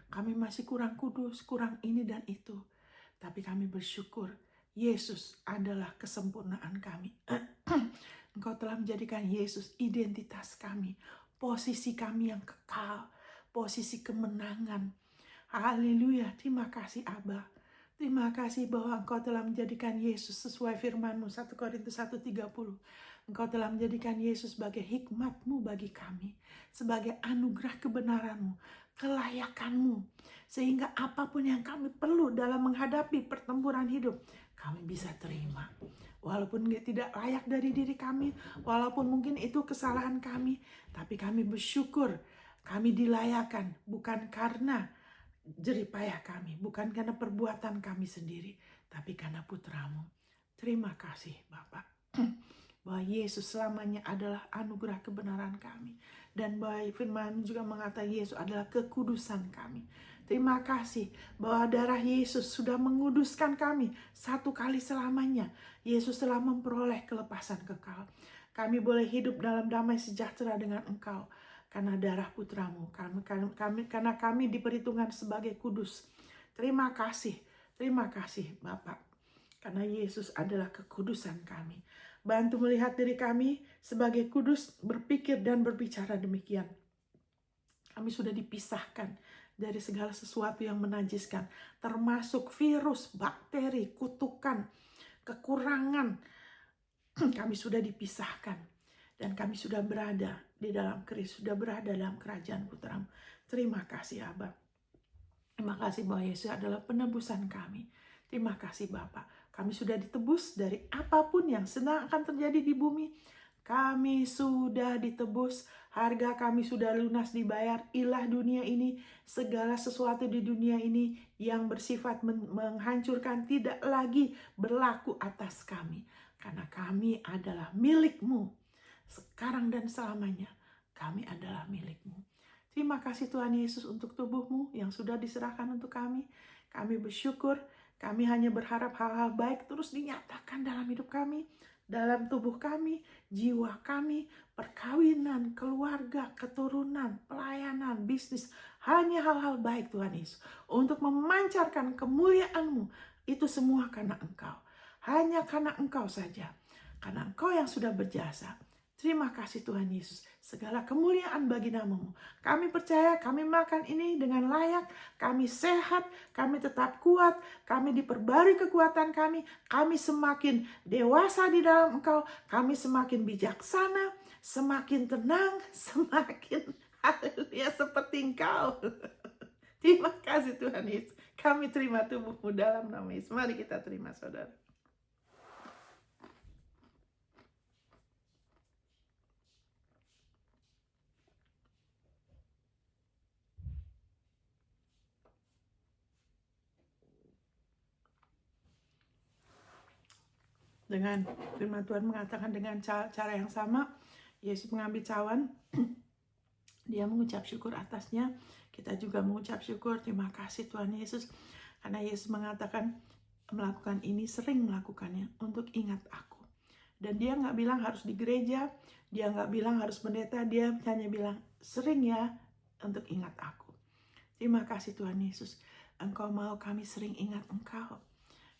S1: kami masih kurang kudus, kurang ini dan itu. Tapi kami bersyukur Yesus adalah kesempurnaan kami. Engkau telah menjadikan Yesus identitas kami, posisi kami yang kekal, posisi kemenangan. Haleluya, terima kasih Abba. Terima kasih bahwa Engkau telah menjadikan Yesus sesuai firman-Mu 1 Korintus 1:30. Engkau telah menjadikan Yesus sebagai hikmat-Mu bagi kami, sebagai anugerah kebenaran-Mu, kelayakan-Mu, sehingga apapun yang kami perlu dalam menghadapi pertempuran hidup, kami bisa terima. Walaupun tidak layak dari diri kami, walaupun mungkin itu kesalahan kami, tapi kami bersyukur kami dilayakan bukan karena jeripayah kami, bukan karena perbuatan kami sendiri, tapi karena Putra-Mu. Terima kasih Bapak, bahwa Yesus selamanya adalah anugerah kebenaran kami, dan bahwa firman juga mengatakan Yesus adalah kekudusan kami. Terima kasih bahwa darah Yesus sudah menguduskan kami satu kali selamanya. Yesus telah memperoleh kelepasan kekal. Kami boleh hidup dalam damai sejahtera dengan Engkau karena darah Putra-Mu, karena kami diperhitungkan sebagai kudus. Terima kasih Bapak, karena Yesus adalah kekudusan kami. Bantu melihat diri kami sebagai kudus, berpikir dan berbicara demikian. Kami sudah dipisahkan dari segala sesuatu yang menajiskan, termasuk virus, bakteri, kutukan, kekurangan. Kami sudah dipisahkan, dan kami sudah berada di dalam Kristus, sudah berada dalam kerajaan Putra-Mu. Terima kasih Abba. Terima kasih bahwa Yesus adalah penebusan kami. Terima kasih Bapak. Kami sudah ditebus dari apapun yang sedang akan terjadi di bumi. Kami sudah ditebus, harga kami sudah lunas dibayar. Ilah dunia ini, segala sesuatu di dunia ini yang bersifat menghancurkan tidak lagi berlaku atas kami. Karena kami adalah milik-Mu. Sekarang dan selamanya kami adalah milik-Mu. Terima kasih Tuhan Yesus untuk tubuh-Mu yang sudah diserahkan untuk kami. Kami bersyukur, kami hanya berharap hal-hal baik terus dinyatakan dalam hidup kami, dalam tubuh kami, jiwa kami, perkawinan, keluarga, keturunan, pelayanan, bisnis. Hanya hal-hal baik Tuhan Yesus. Untuk memancarkan kemuliaan-Mu. Itu semua karena Engkau. Hanya karena Engkau saja. Karena Engkau yang sudah berjasa. Terima kasih Tuhan Yesus. Segala kemuliaan bagi nama-Mu. Kami percaya kami makan ini dengan layak. Kami sehat. Kami tetap kuat. Kami diperbarui kekuatan kami. Kami semakin dewasa di dalam Engkau. Kami semakin bijaksana. Semakin tenang. Semakin haleluya seperti Engkau. Terima kasih Tuhan Yesus. Kami terima tubuh-Mu dalam nama Yesus. Mari kita terima saudara. Dengan firman Tuhan mengatakan dengan cara yang sama, Yesus mengambil cawan, dia mengucap syukur atasnya. Kita juga mengucap syukur, terima kasih Tuhan Yesus. Karena Yesus mengatakan melakukan ini, sering melakukannya untuk ingat aku. Dan dia nggak bilang harus di gereja, dia nggak bilang harus pendeta, dia hanya bilang sering ya untuk ingat aku. Terima kasih Tuhan Yesus. Engkau mau kami sering ingat Engkau.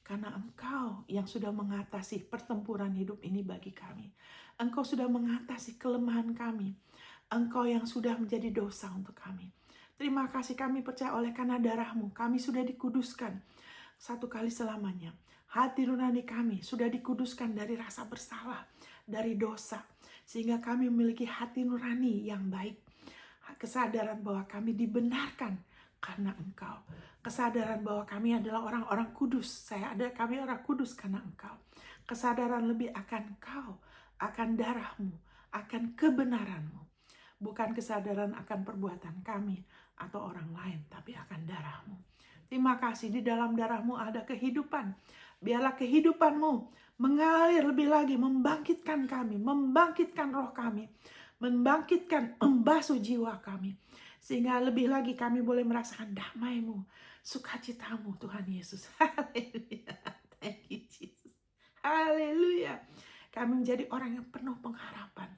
S1: Karena Engkau yang sudah mengatasi pertempuran hidup ini bagi kami. Engkau sudah mengatasi kelemahan kami. Engkau yang sudah menjadi dosa untuk kami. Terima kasih kami percaya oleh karena darah-Mu. Kami sudah dikuduskan satu kali selamanya. Hati nurani kami sudah dikuduskan dari rasa bersalah, dari dosa. Sehingga kami memiliki hati nurani yang baik. Kesadaran bahwa kami dibenarkan karena Engkau. Kesadaran bahwa kami adalah orang-orang kudus. Kami orang kudus karena Engkau. Kesadaran lebih akan Engkau, akan darah-Mu, akan kebenaran-Mu. Bukan kesadaran akan perbuatan kami atau orang lain, tapi akan darah-Mu. Terima kasih, di dalam darah-Mu ada kehidupan. Biarlah kehidupan-Mu mengalir lebih lagi, membangkitkan kami, membangkitkan roh kami, membasuh jiwa kami. Sehingga lebih lagi kami boleh merasakan damai-Mu, sukacita-Mu Tuhan Yesus. Haleluya. Thank you Jesus. Haleluya. Kami menjadi orang yang penuh pengharapan.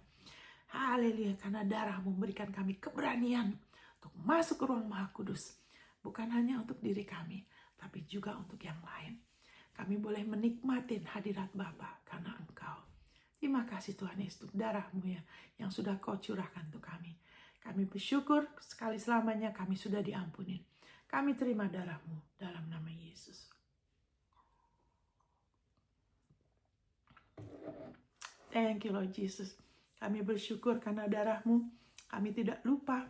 S1: Haleluya. Karena darah-Mu memberikan kami keberanian untuk masuk ke ruang Maha Kudus. Bukan hanya untuk diri kami, tapi juga untuk yang lain. Kami boleh menikmati hadirat Bapa karena Engkau. Terima kasih Tuhan Yesus untuk darah-Mu ya, yang sudah Kau curahkan untuk kami. Kami bersyukur sekali selamanya kami sudah diampuni. Kami terima darah-Mu dalam nama Yesus. Thank you Lord Jesus. Kami bersyukur karena darah-Mu. Kami tidak lupa.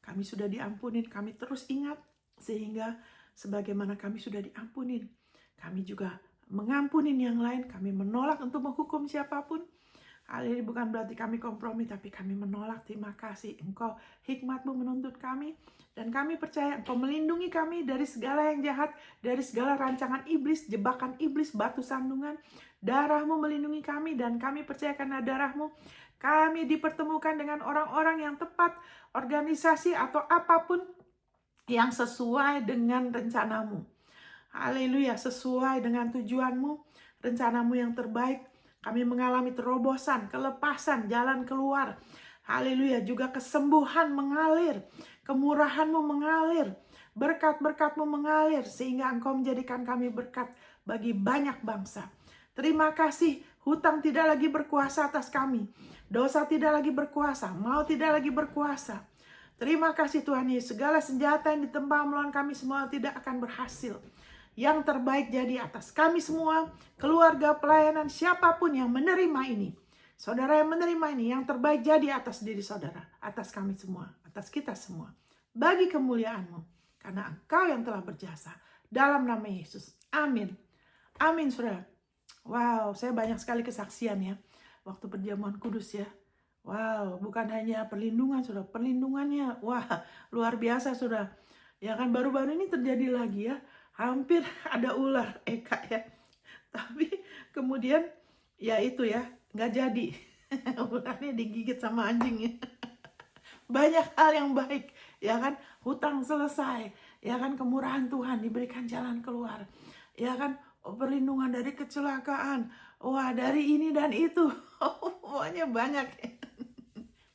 S1: Kami sudah diampunin. Kami terus ingat. Sehingga sebagaimana kami sudah diampunin, kami juga mengampunin yang lain. Kami menolak untuk menghukum siapapun. Hal ini bukan berarti kami kompromi, tapi kami menolak. Terima kasih Engkau, hikmat-Mu menuntut kami. Dan kami percaya Engkau melindungi kami dari segala yang jahat, dari segala rancangan iblis, jebakan iblis, batu sandungan. Darah-Mu melindungi kami, dan kami percaya karena darah-Mu, kami dipertemukan dengan orang-orang yang tepat, organisasi atau apapun yang sesuai dengan rencana-Mu. Haleluya, sesuai dengan tujuan-Mu, rencana-Mu yang terbaik. Kami mengalami terobosan, kelepasan, jalan keluar. Haleluya, juga kesembuhan mengalir, kemurahan-Mu mengalir, berkat-berkat-Mu mengalir, sehingga Engkau menjadikan kami berkat bagi banyak bangsa. Terima kasih, hutang tidak lagi berkuasa atas kami. Dosa tidak lagi berkuasa, maut tidak lagi berkuasa. Terima kasih Tuhan Yesus, segala senjata yang ditembak melawan kami semua tidak akan berhasil. Yang terbaik jadi atas kami semua, keluarga, pelayanan, siapapun yang menerima ini. Saudara yang menerima ini, yang terbaik jadi atas diri saudara, atas kami semua, atas kita semua. Bagi kemuliaan-Mu, karena Engkau yang telah berjasa. Dalam nama Yesus, amin. Amin saudara. Wow, saya banyak sekali kesaksian ya, waktu perjamuan kudus ya. Wow, bukan hanya perlindungan saudara, perlindungannya wah luar biasa saudara. Ya kan, baru-baru ini terjadi lagi ya, hampir ada ular Eka ya. Tapi kemudian ya itu ya, nggak jadi. Ularnya digigit sama anjing ya. Banyak hal yang baik, ya kan, hutang selesai, ya kan, kemurahan Tuhan diberikan jalan keluar, ya kan, perlindungan dari kecelakaan, wah dari ini dan itu, pokoknya banyak.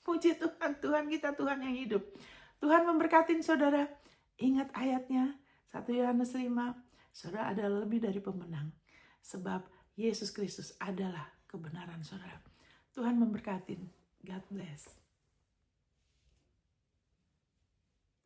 S1: Puji Tuhan, Tuhan kita Tuhan yang hidup. Tuhan memberkatin saudara. Ingat ayatnya 1 Yohanes 5, saudara adalah lebih dari pemenang, sebab Yesus Kristus adalah kebenaran saudara. Tuhan memberkatin. God bless.